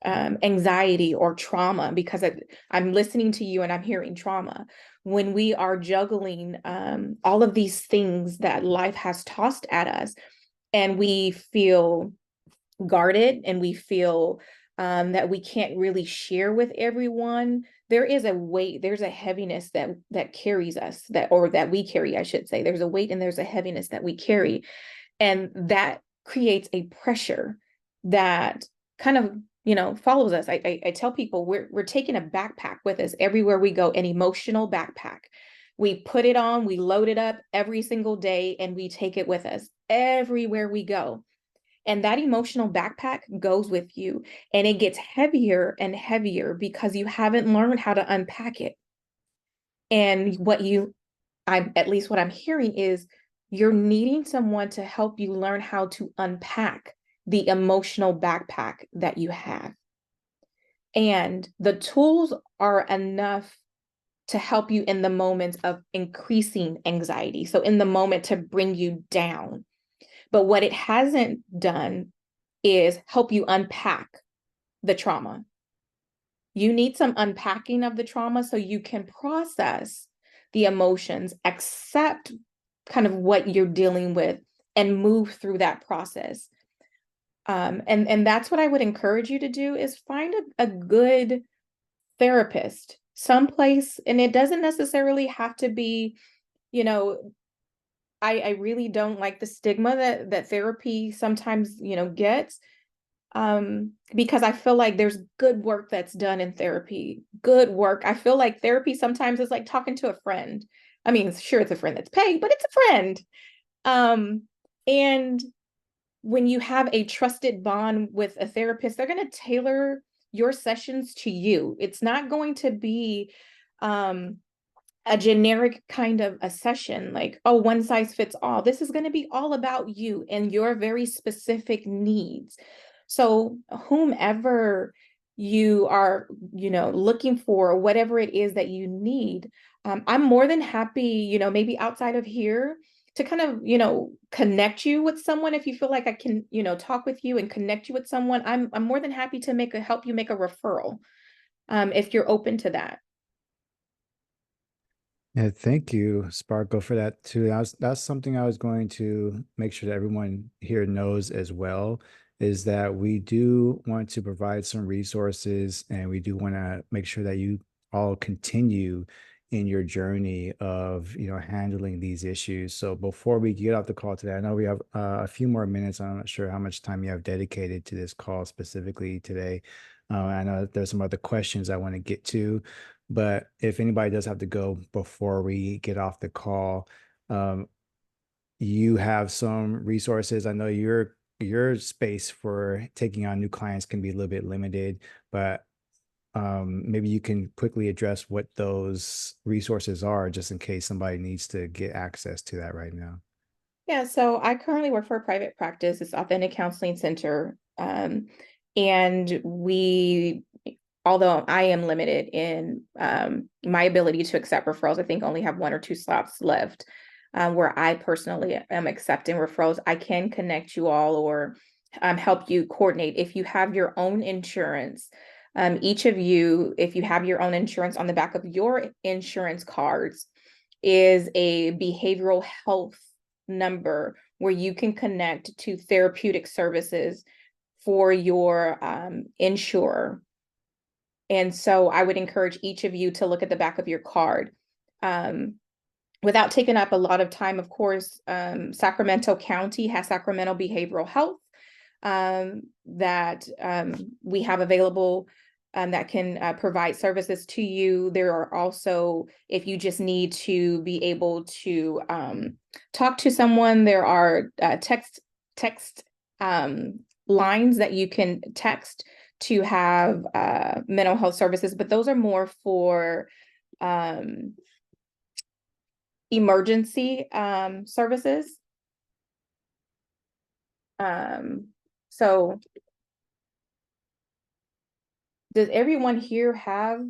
anxiety or trauma, because I'm listening to you and I'm hearing trauma, when we are juggling all of these things that life has tossed at us, and we feel guarded and we feel that we can't really share with everyone, there is a weight, there's a heaviness that carries us, that we carry, I should say. There's a weight and there's a heaviness that we carry, and that creates a pressure that kind of follows us. I tell people we're taking a backpack with us everywhere we go, an emotional backpack. We put it on, we load it up every single day, and we take it with us everywhere we go. And that emotional backpack goes with you, and it gets heavier and heavier because you haven't learned how to unpack it. And at least what I'm hearing is you're needing someone to help you learn how to unpack the emotional backpack that you have. And the tools are enough to help you in the moments of increasing anxiety. So in the moment to bring you down. But what it hasn't done is help you unpack the trauma. You need some unpacking of the trauma so you can process the emotions, accept kind of what you're dealing with, and move through that process. And that's what I would encourage you to do, is find a good therapist someplace. And it doesn't necessarily have to be, I really don't like the stigma that therapy sometimes, gets, because I feel like there's good work that's done in therapy, good work. I feel like therapy sometimes is like talking to a friend. I mean, sure, it's a friend that's paid, but it's a friend. And when you have a trusted bond with a therapist, they're going to tailor your sessions to you. It's not going to be a generic kind of a session, like, oh, one size fits all. This is going to be all about you and your very specific needs. So whomever you are, looking for, whatever it is that you need, I'm more than happy, maybe outside of here, to kind of, connect you with someone. If you feel like I can, talk with you and connect you with someone, I'm more than happy to help you make a referral, if you're open to that. Yeah, thank you, Sparkle, for that too. That's something I was going to make sure that everyone here knows as well, is that we do want to provide some resources, and we do want to make sure that you all continue in your journey of handling these issues. So before we get off the call today, I know we have a few more minutes. I'm not sure how much time you have dedicated to this call specifically today. I know there's some other questions I want to get to, but if anybody does have to go before we get off the call, um, you have some resources. I know your space for taking on new clients can be a little bit limited, but maybe you can quickly address what those resources are, just in case somebody needs to get access to that right now. Yeah, so I currently work for a private practice. It's Authentic Counseling Center. And although I am limited in my ability to accept referrals, I think only have 1 or 2 slots left, where I personally am accepting referrals. I can connect you all, or help you coordinate. If you have your own insurance, Each of you, if you have your own insurance, on the back of your insurance cards is a behavioral health number where you can connect to therapeutic services for your insurer. And so I would encourage each of you to look at the back of your card. Without taking up a lot of time, of course, Sacramento County has Sacramento Behavioral Health that we have available that can provide services to you. There are also, if you just need to be able to talk to someone, there are text lines that you can text to have mental health services, but those are more for emergency services. So does everyone here have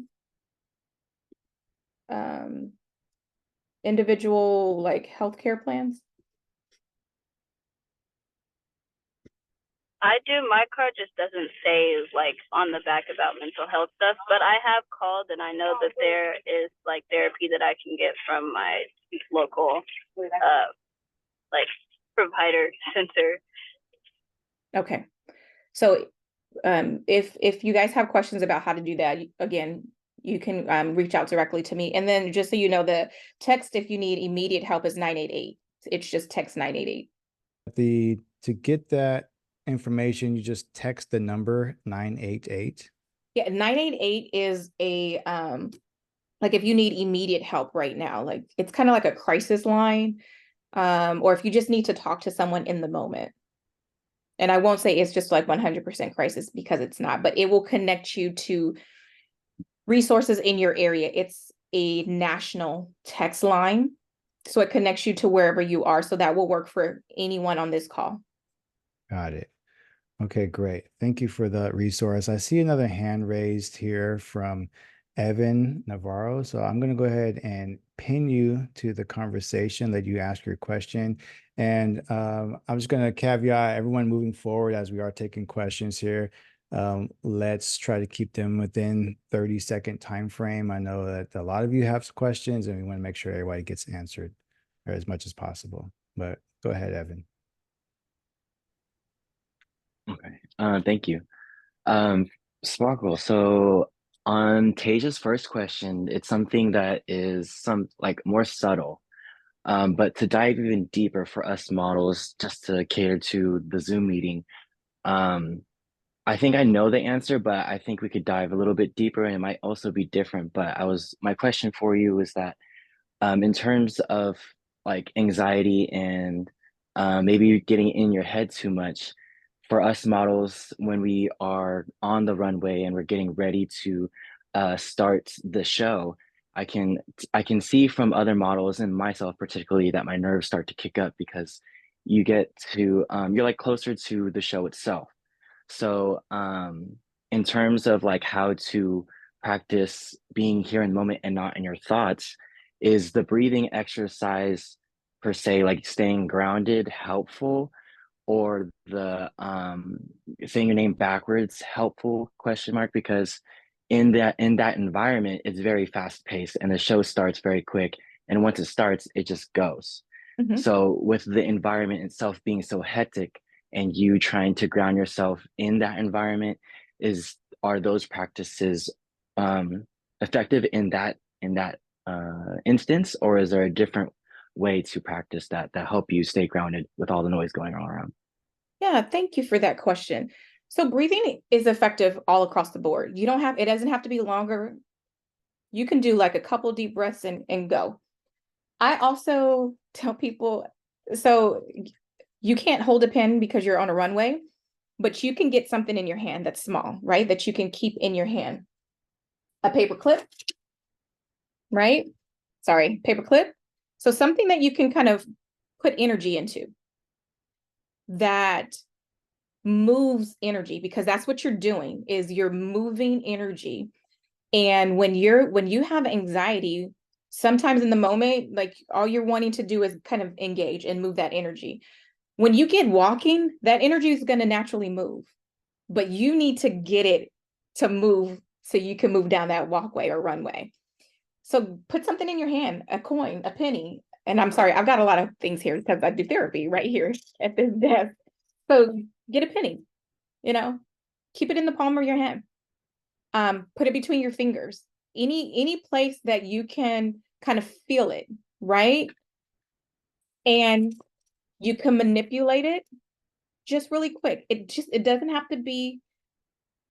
individual like healthcare plans? I do. My card just doesn't say like on the back about mental health stuff, but I have called and I know that there is like therapy that I can get from my local like provider center. Okay. So if you guys have questions about how to do that, again, you can reach out directly to me. And then just so you know, the text if you need immediate help is 988. It's just text 988. To get that information, you just text the number 988. Yeah, 988 is a like if you need immediate help right now, like it's kind of like a crisis line, or if you just need to talk to someone in the moment. And I won't say it's just like 100% crisis because it's not, but it will connect you to resources in your area. It's a national text line, so it connects you to wherever you are. So that will work for anyone on this call. Got it. Okay, great. Thank you for the resource. I see another hand raised here from Evan Navarro. So I'm going to go ahead and pin you to the conversation, that you ask your question. And I'm just going to caveat everyone moving forward as we are taking questions here. Let's try to keep them within 30-second time frame. I know that a lot of you have questions and we want to make sure everybody gets answered or as much as possible. But go ahead, Evan. Okay. Thank you. Sparkle. So on Tasia's first question, it's something that is more subtle. But to dive even deeper for us models, just to cater to the Zoom meeting, I think I know the answer, but I think we could dive a little bit deeper and it might also be different. But my question for you is that in terms of like anxiety and maybe getting in your head too much, for us models, when we are on the runway and we're getting ready to start the show, I can see from other models and myself particularly that my nerves start to kick up because you get to you're like closer to the show itself. So in terms of like how to practice being here in the moment and not in your thoughts, is the breathing exercise per se, like staying grounded, helpful, or the saying your name backwards helpful, question mark? Because in that environment, it's very fast paced and the show starts very quick, and once it starts it just goes. Mhm. So with the environment itself being so hectic and you trying to ground yourself in that environment, are those practices effective in that instance, or is there a different way to practice that help you stay grounded with all the noise going on around? Yeah, thank you for that question. So breathing is effective all across the board. It doesn't have to be longer. You can do like a couple deep breaths and go. I also tell people, so you can't hold a pen because you're on a runway, but you can get something in your hand that's small, right? That you can keep in your hand. A paper clip, right? Sorry, paper clip. So something that you can kind of put energy into that moves energy, because that's what you're doing, is you're moving energy. And when you have anxiety, sometimes in the moment, like all you're wanting to do is kind of engage and move that energy. When you get walking, that energy is going to naturally move, but you need to get it to move so you can move down that walkway or runway. So put something in your hand, a coin, a penny. And I'm sorry, I've got a lot of things here because I do therapy right here at this desk. So get a penny, you know, keep it in the palm of your hand. Put it between your fingers. Any place that you can kind of feel it, right? And you can manipulate it just really quick. It doesn't have to be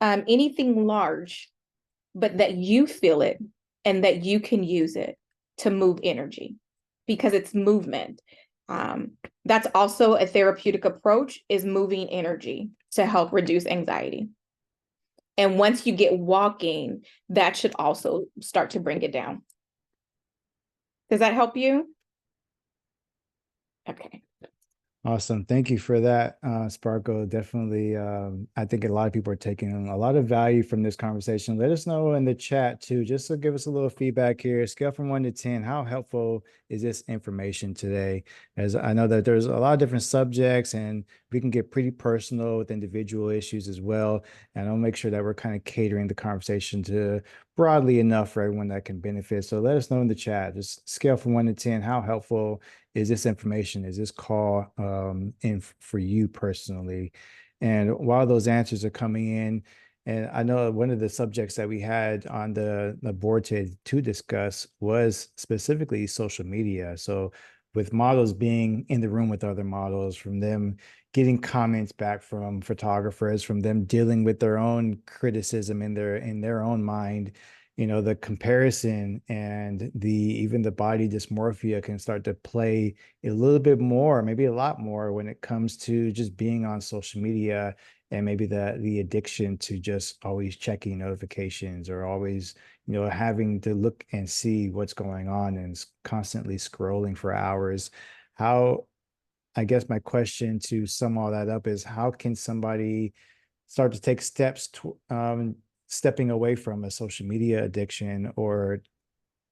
anything large, but that you feel it and that you can use it to move energy because it's movement. That's also a therapeutic approach, is moving energy to help reduce anxiety. And once you get walking, that should also start to bring it down. Does that help you? Okay. Awesome. Thank you for that, Sparkle. Definitely, I think a lot of people are taking a lot of value from this conversation. Let us know in the chat too, just to give us a little feedback here. Scale from 1 to 10, how helpful is this information today? As I know that there's a lot of different subjects and we can get pretty personal with individual issues as well. And I'll make sure that we're kind of catering the conversation to broadly enough for everyone that can benefit. So let us know in the chat, just scale from 1 to 10, how helpful is this information, is this call in for you personally? And while those answers are coming in, and I know one of the subjects that we had on the board to discuss was specifically social media. So with models being in the room with other models, from them getting comments back from photographers, from them dealing with their own criticism in their own mind, the comparison and even the body dysmorphia can start to play a little bit more, maybe a lot more, when it comes to just being on social media, and maybe the addiction to just always checking notifications, or always having to look and see what's going on and constantly scrolling for hours. How I guess my question to sum all that up is, how can somebody start to take steps to stepping away from a social media addiction,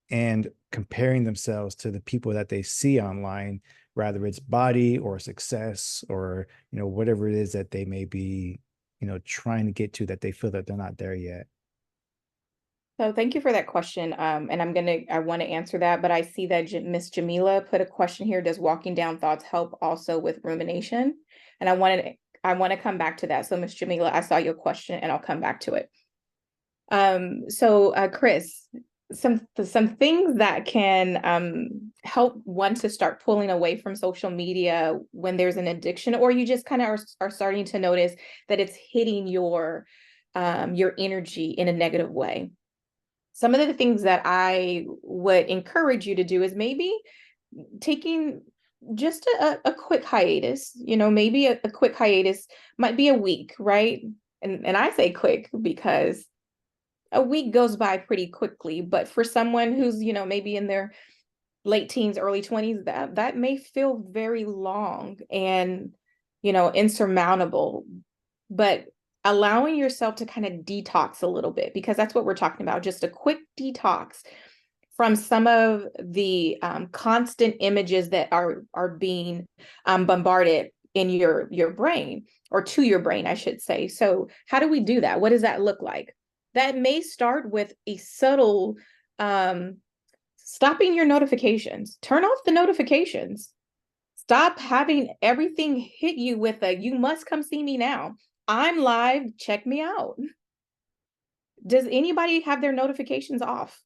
and comparing themselves to the people that they see online, whether it's body or success, or whatever it is that they may be trying to get to, that they feel that they're not there yet? So thank you for that question. And I want to answer that, but I see that Miss Jamila put a question here. Does walking down thoughts help also with rumination? And I want to come back to that. So Miss Jamila, I saw your question and I'll come back to it. Chris, some things that can help one to start pulling away from social media when there's an addiction, or you just kind of are starting to notice that it's hitting your energy in a negative way. Some of the things that I would encourage you to do is maybe taking just a quick hiatus. Maybe a quick hiatus might be a week, right? And I say quick because a week goes by pretty quickly, but for someone who's, maybe in their late teens, early 20s, that may feel very long and, insurmountable. But allowing yourself to kind of detox a little bit, because that's what we're talking about, just a quick detox from some of the constant images that are being bombarded in your brain, or to your brain, I should say. So how do we do that? What does that look like? That may start with a subtle stopping your notifications. Turn off the notifications. Stop having everything hit you with you must come see me now. I'm live, check me out. Does anybody have their notifications off?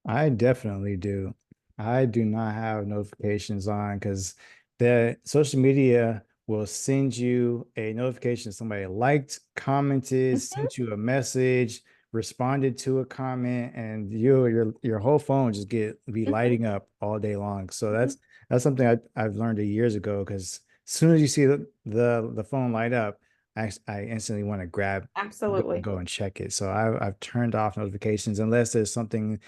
I definitely do. I do not have notifications on, because the social media will send you a notification. Somebody liked, commented, sent you a message, responded to a comment, and your whole phone just be lighting up all day long. So that's something I've learned years ago, because as soon as you see the phone light up, I instantly want to Absolutely. go and check it. So I've turned off notifications unless there's something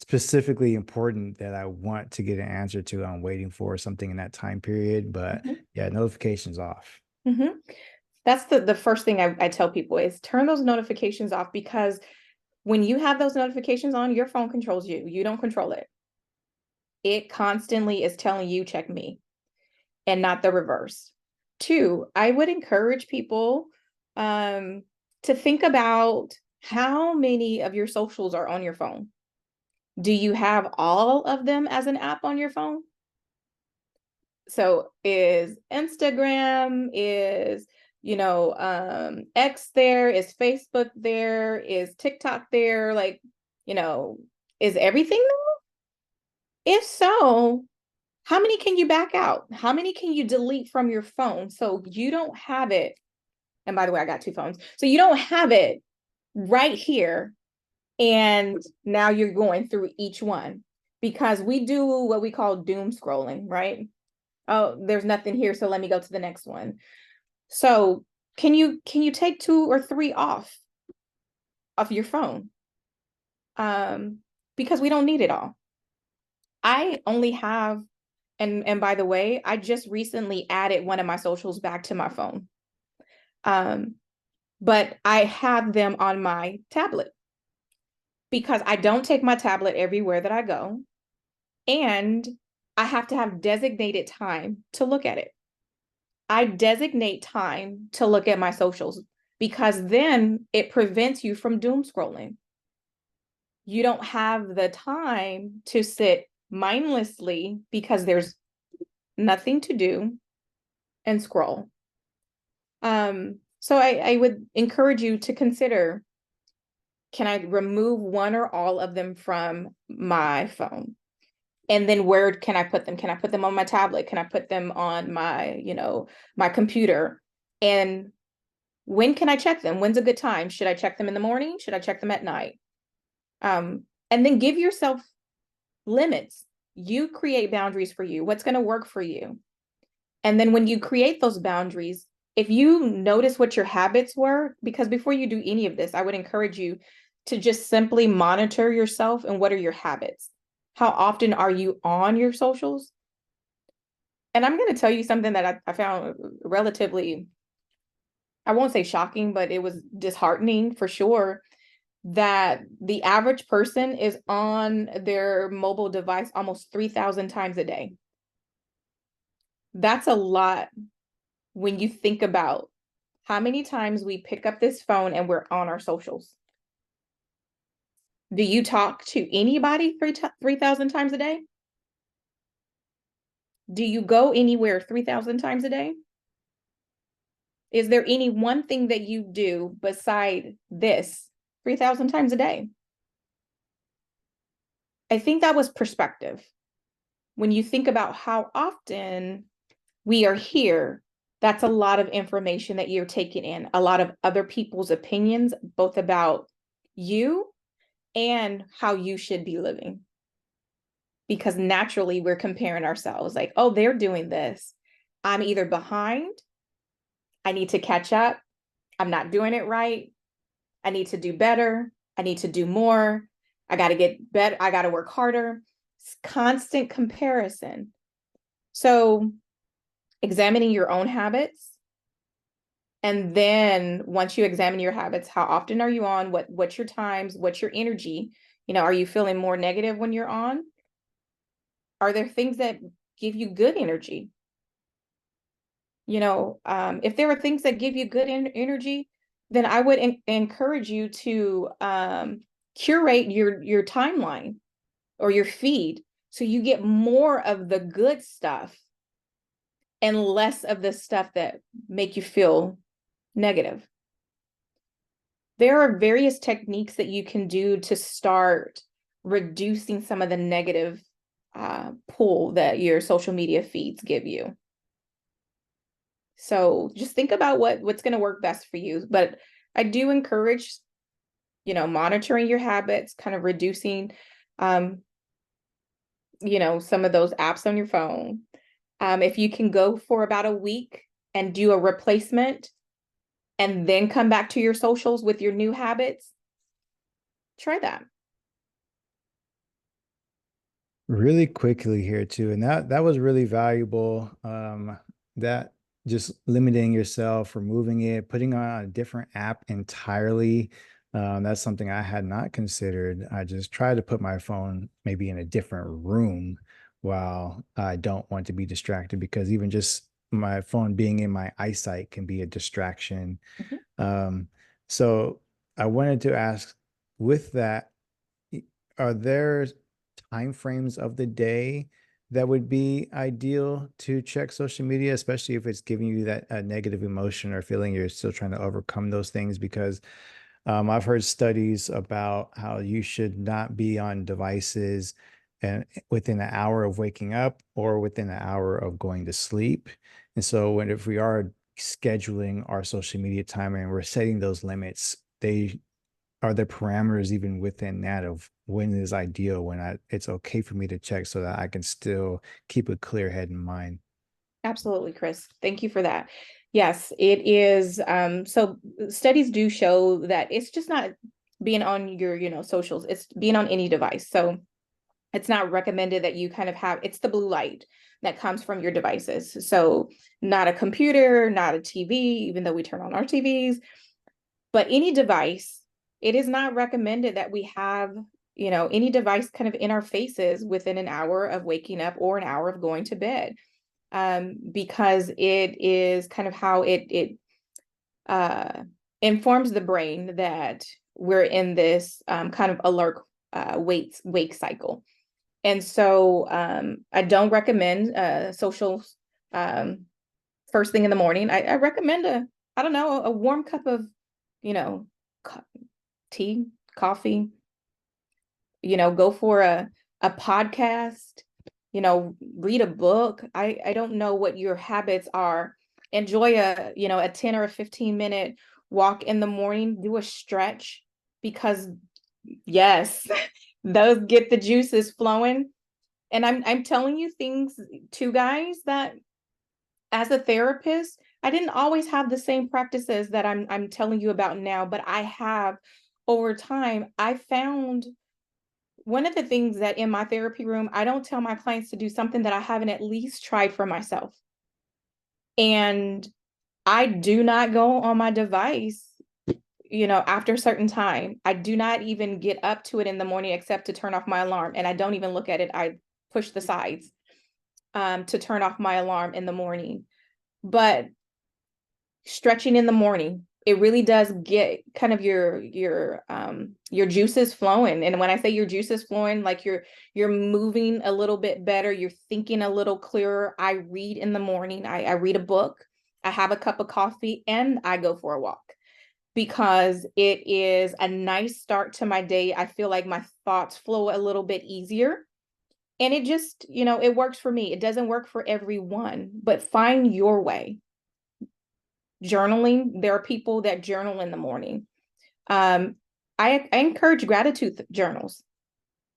specifically important that I want to get an answer to. I'm waiting for something in that time period, but yeah, notifications off. That's the first thing I tell people is turn those notifications off, because when you have those notifications on, your phone controls you. You don't control it. It constantly is telling you, check me, and not the reverse. Two, I would encourage people to think about how many of your socials are on your phone. Do you have all of them as an app on your phone? So is Instagram, is, X there, is Facebook there, is TikTok there? Like, is everything there? If so, how many can you back out? How many can you delete from your phone so you don't have it? And by the way, I got 2 phones. So you don't have it right here. And now you're going through each one, because we do what we call doom scrolling, right? Oh, there's nothing here, so let me go to the next one. So can you take 2 or 3 off your phone? Because we don't need it all. I only have, and by the way, I just recently added one of my socials back to my phone. But I have them on my tablet because I don't take my tablet everywhere that I go, and I have to have designated time to look at it. I designate time to look at my socials because then it prevents you from doom scrolling. You don't have the time to sit mindlessly because there's nothing to do and scroll. So I would encourage you to consider, can I remove one or all of them from my phone? And then where can I put them? Can I put them on my tablet? Can I put them on my, my computer? And when can I check them? When's a good time? Should I check them in the morning? Should I check them at night? And then give yourself limits. You create boundaries for you. What's going to work for you? And then when you create those boundaries, if you notice what your habits were, because before you do any of this, I would encourage you to just simply monitor yourself and what are your habits? How often are you on your socials? And I'm going to tell you something that I found relatively, I won't say shocking, but it was disheartening for sure, that the average person is on their mobile device almost 3,000 times a day. That's a lot when you think about how many times we pick up this phone and we're on our socials. Do you talk to anybody 3,000 times a day? Do you go anywhere 3,000 times a day? Is there any one thing that you do beside this 3,000 times a day? I think that was perspective. When you think about how often we are here, that's a lot of information that you're taking in, a lot of other people's opinions, both about you and how you should be living. Because naturally we're comparing ourselves like, oh, they're doing this. I'm either behind, I need to catch up, I'm not doing it right, I need to do better, I need to do more, I got to get better, I got to work harder. It's constant comparison. So examining your own habits, and then once you examine your habits, how often are you on? What's your times? What's your energy? Are you feeling more negative when you're on? Are there things that give you good energy? If there are things that give you good energy, then I would encourage you to curate your timeline or your feed so you get more of the good stuff and less of the stuff that make you feel negative. There are various techniques that you can do to start reducing some of the negative pull that your social media feeds give you. So just think about what's going to work best for you. But I do encourage, monitoring your habits, kind of reducing, some of those apps on your phone. If you can go for about a week and do a replacement and then come back to your socials with your new habits, try that. Really quickly here too, and that was really valuable. That just limiting yourself, removing it, putting on a different app entirely. That's something I had not considered. I just try to put my phone maybe in a different room while I don't want to be distracted, because even just my phone being in my eyesight can be a distraction. Mhm. Um, So I wanted to ask, with that, are there time frames of the day that would be ideal to check social media, especially if it's giving you that negative emotion or feeling you're still trying to overcome those things? Because I've heard studies about how you should not be on devices and within an hour of waking up or within an hour of going to sleep. And so if we are scheduling our social media time and we're setting those limits, they are there parameters even within that of when is ideal, when it's okay for me to check so that I can still keep a clear head in mind. Absolutely, Chris. Thank you for that. Yes, it is. So studies do show that it's just not being on your, socials, it's being on any device. So it's not recommended that you kind of it's the blue light that comes from your devices. So not a computer, not a TV, even though we turn on our TVs, but any device, it is not recommended that we have, any device kind of in our faces within an hour of waking up or an hour of going to bed. Because it is kind of how it informs the brain that we're in this kind of alert wake cycle. And so I don't recommend social first thing in the morning. I recommend I don't know, a warm cup of, you know, tea, coffee, go for a podcast, read a book. I don't know what your habits are. Enjoy a 10 or a 15-minute walk in the morning, do a stretch, because yes, those get the juices flowing. And I'm telling you things too, guys, that as a therapist, I didn't always have the same practices that I'm telling you about now, but I have over time. I found one of the things that in my therapy room, I don't tell my clients to do something that I haven't at least tried for myself. And I do not go on my device, after a certain time. I do not even get up to it in the morning except to turn off my alarm. And I don't even look at it. I push the sides to turn off my alarm in the morning. But stretching in the morning, it really does get kind of your juices flowing. And when I say your juices flowing, like you're moving a little bit better, you're thinking a little clearer. I read in the morning. I read a book, I have a cup of coffee, and I go for a walk, because it is a nice start to my day. I feel like my thoughts flow a little bit easier. And it just, it works for me. It doesn't work for everyone, but find your way. Journaling, there are people that journal in the morning. I encourage gratitude journals.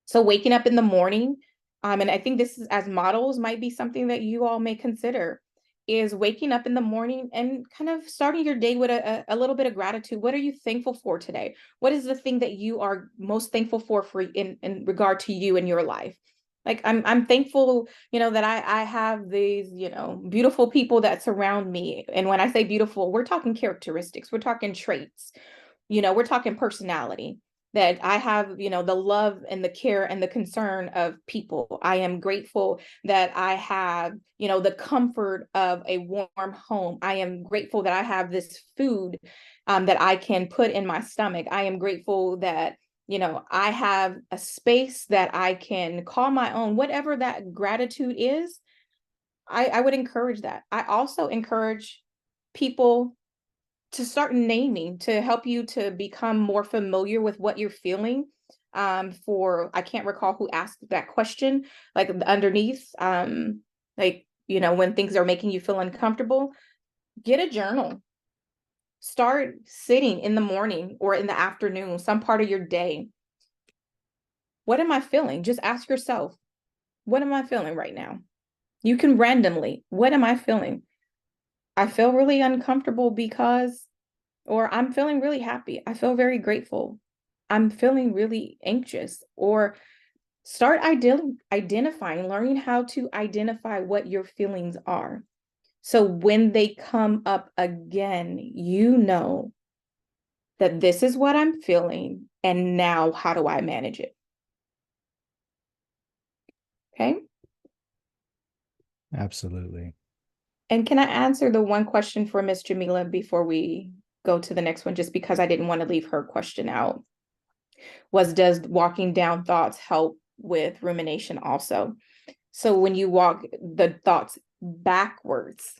So waking up in the morning, and I think this is, as models, might be something that you all may consider, is waking up in the morning and kind of starting your day with a little bit of gratitude. What are you thankful for today? What is the thing that you are most thankful for in regard to you in your life? Like I'm thankful, that I have these, beautiful people that surround me. And when I say beautiful, we're talking characteristics, we're talking traits, we're talking personality, that I have, the love and the care and the concern of people. I am grateful that I have, the comfort of a warm home. I am grateful that I have this food that I can put in my stomach. I am grateful that, I have a space that I can call my own. Whatever that gratitude is, I would encourage that. I also encourage people to start naming, to help you to become more familiar with what you're feeling. I can't recall who asked that question, like underneath, like, when things are making you feel uncomfortable, get a journal. Start sitting in the morning or in the afternoon, some part of your day. What am I feeling? Just ask yourself, what am I feeling right now? You can randomly, what am I feeling? I feel really uncomfortable because, or I'm feeling really happy. I feel very grateful. I'm feeling really anxious. Or start identifying, learning how to identify what your feelings are. So when they come up again, you know that this is what I'm feeling, and now how do I manage it? Okay. Absolutely. And can I answer the one question for Miss Jamila before we go to the next one just because I didn't want to leave her question out, was does walking down thoughts help with rumination also? So when you walk the thoughts backwards,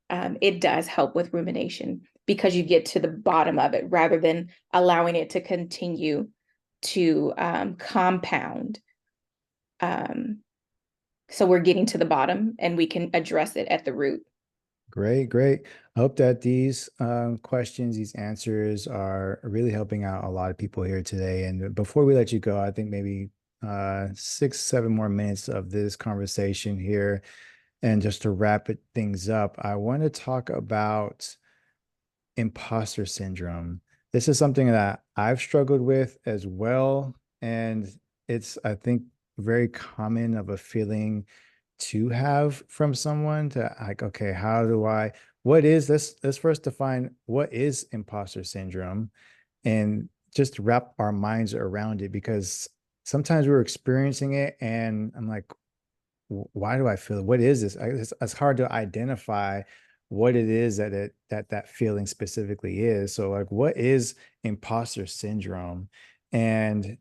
it does help with rumination because you get to the bottom of it rather than allowing it to continue to compound. So we're getting to the bottom and we can address it at the root. Great, great. I hope that these questions, these answers are really helping out a lot of people here today. And before we let you go, I think maybe 6, 7 more minutes of this conversation here. And just to wrap things up, I want to talk about imposter syndrome. This is something that I've struggled with as well. And it's, I think, very common of a feeling to have from someone to like, okay, how do I, what is this? Let's first define what is imposter syndrome and just wrap our minds around it, because sometimes we're experiencing it and I'm like, why do I feel it? What is this? It's hard to identify what it is that feeling specifically is. So like, what is imposter syndrome, and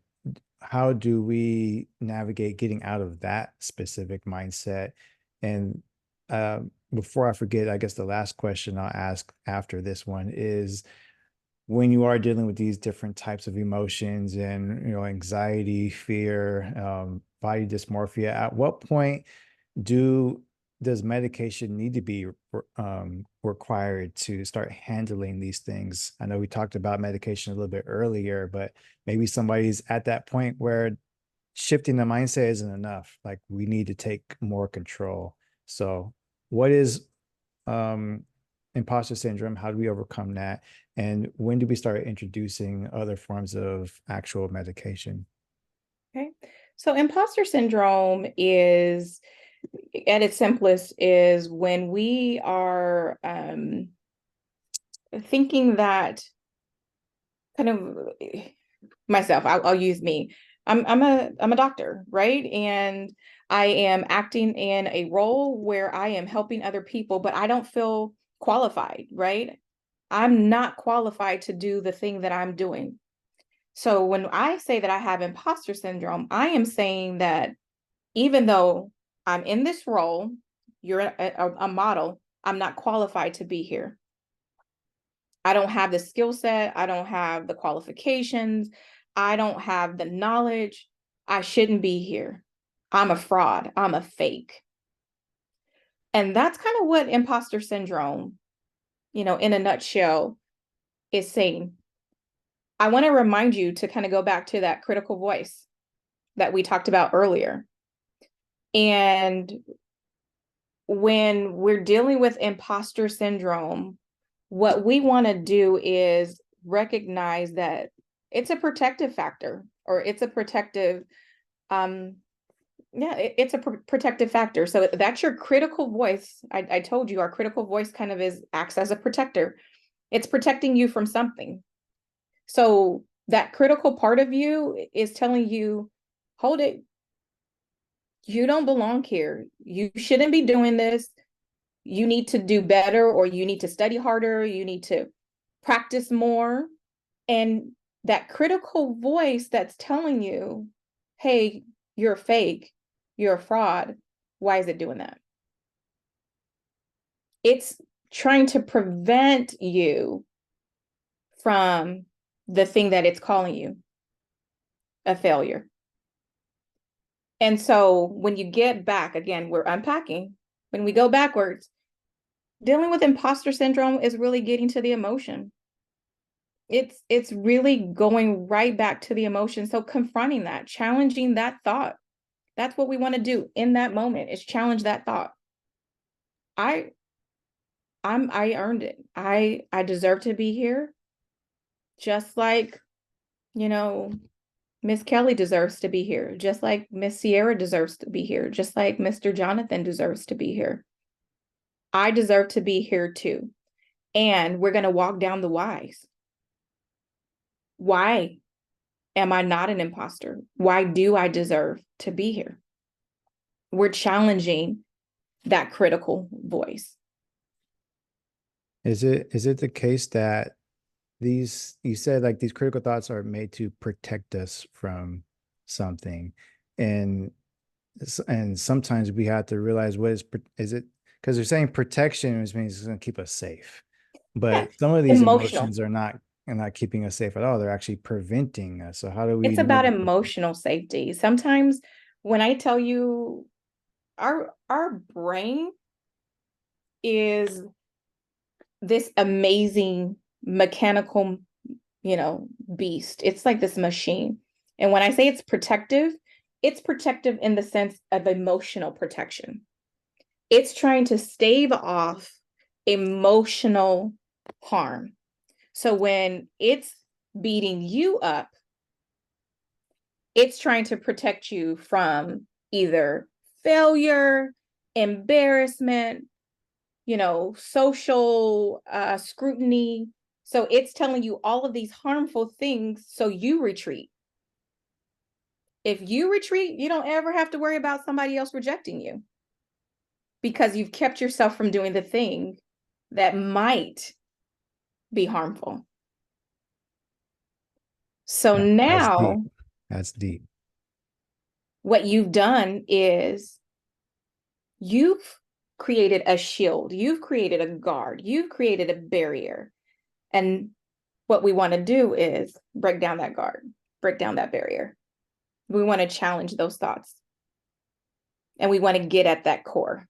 how do we navigate getting out of that specific mindset? And before I forget, I guess the last question I'll ask after this one is, when you are dealing with these different types of emotions and, anxiety, fear, body dysmorphia, at what point does medication need to be required to start handling these things? I know we talked about medication a little bit earlier, but maybe somebody's at that point where shifting the mindset isn't enough. Like, we need to take more control. So what is imposter syndrome? How do we overcome that? And when do we start introducing other forms of actual medication? Okay. So imposter syndrome is, at its simplest, is when we are thinking that kind of myself, I'll use me. I'm a doctor, right? And I am acting in a role where I am helping other people, but I don't feel qualified, right? I'm not qualified to do the thing that I'm doing. So when I say that I have imposter syndrome, I am saying that even though I'm in this role, you're a model, I'm not qualified to be here. I don't have the skill set. I don't have the qualifications. I don't have the knowledge. I shouldn't be here. I'm a fraud. I'm a fake. And that's kind of what imposter syndrome, in a nutshell, is saying. I want to remind you to kind of go back to that critical voice that we talked about earlier. And when we're dealing with imposter syndrome, what we want to do is recognize that it's a protective factor, or it's a protective, it's a protective factor. So that's your critical voice. I told you our critical voice kind of acts as a protector. It's protecting you from something. So that critical part of you is telling you, hold it. You don't belong here. You shouldn't be doing this. You need to do better, or you need to study harder. You need to practice more. And that critical voice that's telling you, hey, you're a fake, you're a fraud. Why is it doing that? It's trying to prevent you from the thing that it's calling you a failure. And so when you get back, again, we're unpacking. When we go backwards, dealing with imposter syndrome is really getting to the emotion. It's really going right back to the emotion. So confronting that, challenging that thought. That's what we want to do in that moment, is challenge that thought. I earned it. I deserve to be here. Just like, Miss Kelly deserves to be here, just like Miss Sierra deserves to be here, just like Mr. Jonathan deserves to be here. I deserve to be here too. And we're going to walk down the whys. Why am I not an imposter? Why do I deserve to be here? We're challenging that critical voice. Is it the case that you said like these critical thoughts are made to protect us from something, and and sometimes we have to realize what is it, because they're saying protection, which means it's going to keep us safe, Yeah, but some of these emotional. emotions are not keeping us safe at all. They're actually preventing us. So how do we It's know about that? emotional safety. Sometimes when I tell you our brain is this amazing mechanical, beast. It's like this machine. And when I say it's protective in the sense of emotional protection. It's trying to stave off emotional harm. So when it's beating you up, it's trying to protect you from either failure, embarrassment, social scrutiny. So it's telling you all of these harmful things. So you retreat. If you retreat, you don't ever have to worry about somebody else rejecting you because you've kept yourself from doing the thing that might be harmful. So That's deep. now That's deep. what you've done is you've created a shield, you've created a guard, you've created a barrier. And what we want to do is break down that guard, break down that barrier. We want to challenge those thoughts. And we want to get at that core.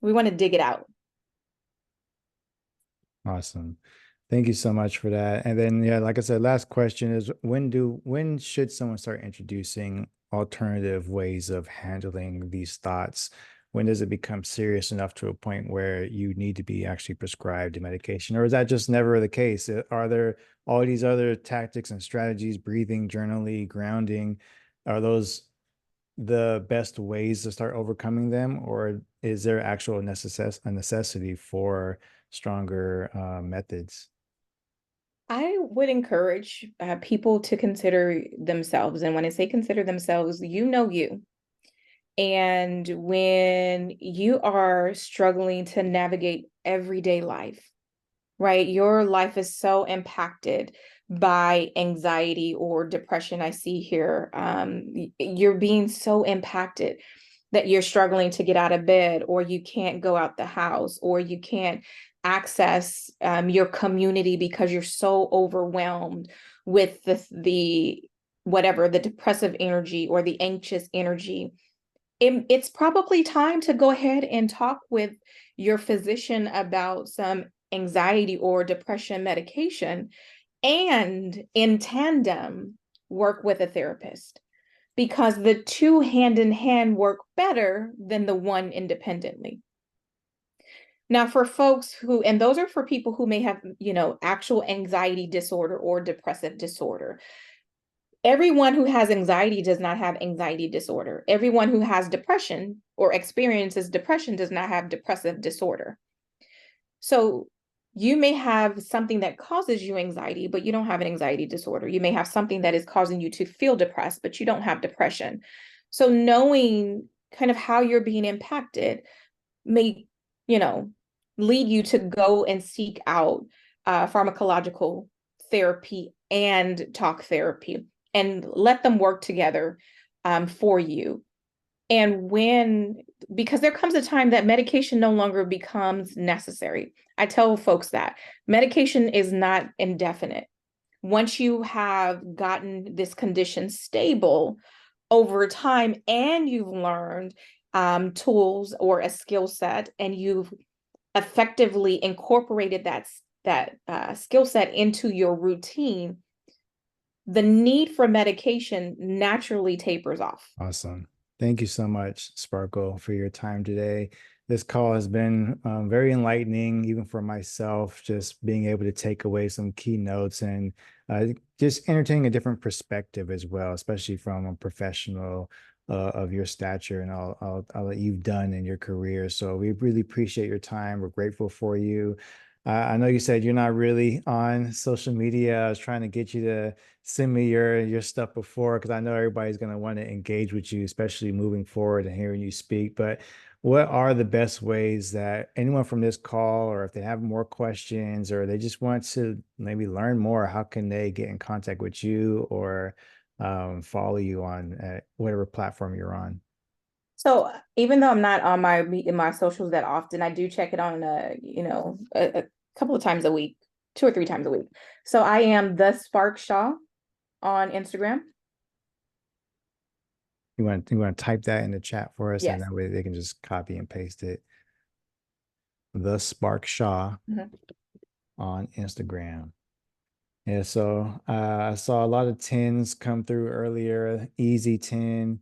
We want to dig it out. Awesome. Thank you so much for that. And then, yeah, like I said, last question is when should someone start introducing alternative ways of handling these thoughts? When does it become serious enough to a point where you need to be actually prescribed a medication? Or is that just never the case? Are there all these other tactics and strategies, breathing, journaling, grounding? Are those the best ways to start overcoming them, or is there actual a necessity for stronger methods? I would encourage people to consider themselves. And when I say consider themselves, you. And when you are struggling to navigate everyday life, right? Your life is so impacted by anxiety or depression. I see here, you're being so impacted that you're struggling to get out of bed, or you can't go out the house, or you can't access your community because you're so overwhelmed with the whatever the depressive energy or the anxious energy. It's probably time to go ahead and talk with your physician about some anxiety or depression medication, and in tandem work with a therapist, because the two hand in hand work better than the one independently. Now, for folks who, and those are for people who may have, actual anxiety disorder or depressive disorder. Everyone who has anxiety does not have anxiety disorder. Everyone who has depression or experiences depression does not have depressive disorder. So you may have something that causes you anxiety, but you don't have an anxiety disorder. You may have something that is causing you to feel depressed, but you don't have depression. So knowing kind of how you're being impacted may, lead you to go and seek out pharmacological therapy and talk therapy, and let them work together for you. And because there comes a time that medication no longer becomes necessary. I tell folks that medication is not indefinite. Once you have gotten this condition stable over time, and you've learned tools or a skill set, and you've effectively incorporated that skill set into your routine, the need for medication naturally tapers off. Awesome. Thank you so much, Sparkle, for your time today. This call has been very enlightening, even for myself, just being able to take away some key notes and just entertaining a different perspective as well, especially from a professional of your stature and all that you've done in your career. So we really appreciate your time. We're grateful for you. I know you said you're not really on social media. I was trying to get you to send me your stuff before, because I know everybody's going to want to engage with you, especially moving forward and hearing you speak. But what are the best ways that anyone from this call, or if they have more questions, or they just want to maybe learn more, how can they get in contact with you or follow you on whatever platform you're on? So even though I'm not on in my socials that often, I do check it on a couple of times a week, 2 or 3 times a week. So I am the Spark Shaw on Instagram. You want to type that in the chat for us, and Yes. that way they can just copy and paste it. The Spark Shaw Mhm. on Instagram. Yeah, so I saw a lot of tens come through earlier. Easy 10.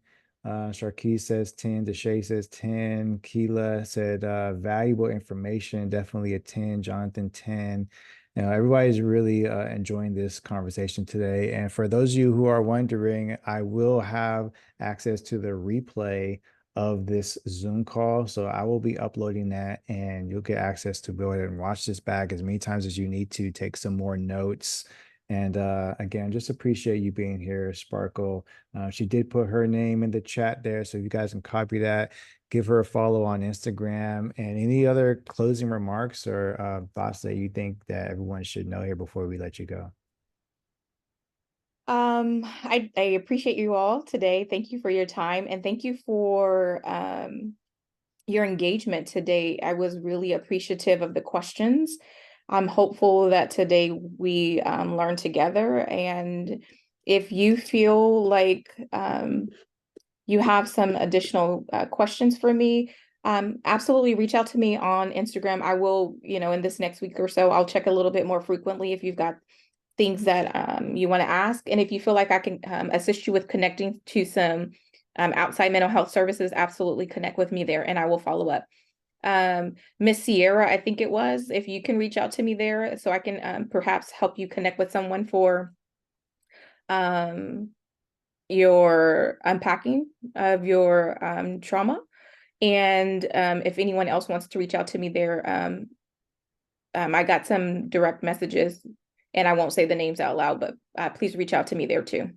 Sharkey says 10. Deshay says 10. Keela said valuable information, definitely a 10. Jonathan 10. You know, everybody's really enjoying this conversation today. And for those of you who are wondering, I will have access to the replay of this Zoom call. So I will be uploading that, and you'll get access to go ahead and watch this back as many times as you need to take some more notes. And again, just appreciate you being here, Sparkle. She did put her name in the chat there, so you guys can copy that. Give her a follow on Instagram. And any other closing remarks or thoughts that you think that everyone should know here before we let you go? I appreciate you all today. Thank you for your time, and thank you for your engagement today. I was really appreciative of the questions. I'm hopeful that today we learn together. And if you feel like you have some additional questions for me, absolutely reach out to me on Instagram. I will, in this next week or so, I'll check a little bit more frequently if you've got things that you want to ask. And if you feel like I can assist you with connecting to some outside mental health services, absolutely connect with me there and I will follow up. Miss Sierra, I think it was, if you can reach out to me there so I can perhaps help you connect with someone for um, your unpacking of your trauma. And if anyone else wants to reach out to me there, I got some direct messages and I won't say the names out loud, but please reach out to me there too.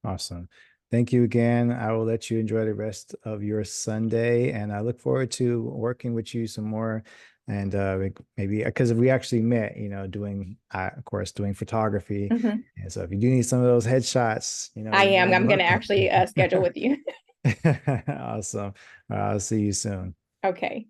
Awesome. Thank you again. I will let you enjoy the rest of your Sunday, and I look forward to working with you some more. And maybe because we actually met, doing, of course, doing photography. Mhm. And so if you do need some of those headshots, I you're more am. than I'm going to welcome. actually schedule with you. Awesome. I'll see you soon. Okay.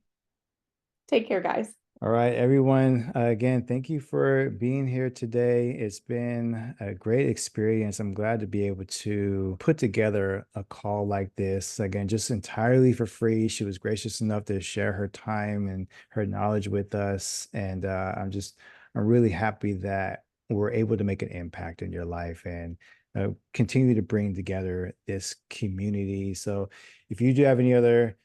Take care, guys. All right, everyone. Again, thank you for being here today. It's been a great experience. I'm glad to be able to put together a call like this. Again, just entirely for free. She was gracious enough to share her time and her knowledge with us. And I'm really happy that we're able to make an impact in your life and continue to bring together this community. So if you do have any other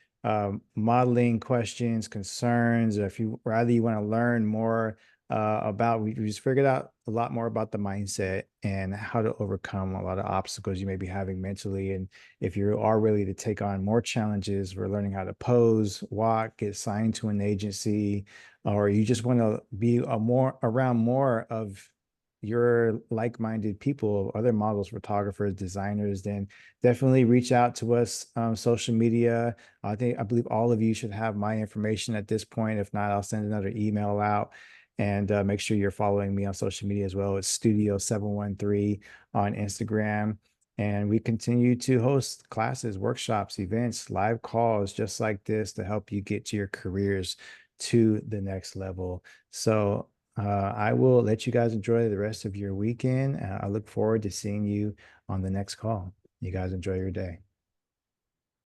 modeling questions, concerns, or if you rather you want to learn more we just figured out a lot more about the mindset and how to overcome a lot of obstacles you may be having mentally. And if you are ready to take on more challenges, we're learning how to pose, walk, get signed to an agency, or you just want to be around more of your like-minded people, other models, photographers, designers, then definitely reach out to us on social media. I believe all of you should have my information at this point. If not, I'll send another email out, and make sure you're following me on social media as well. It's Studio 713 on Instagram. And we continue to host classes, workshops, events, live calls just like this to help you get to your careers to the next level. So I will let you guys enjoy the rest of your weekend. I look forward to seeing you on the next call. You guys enjoy your day.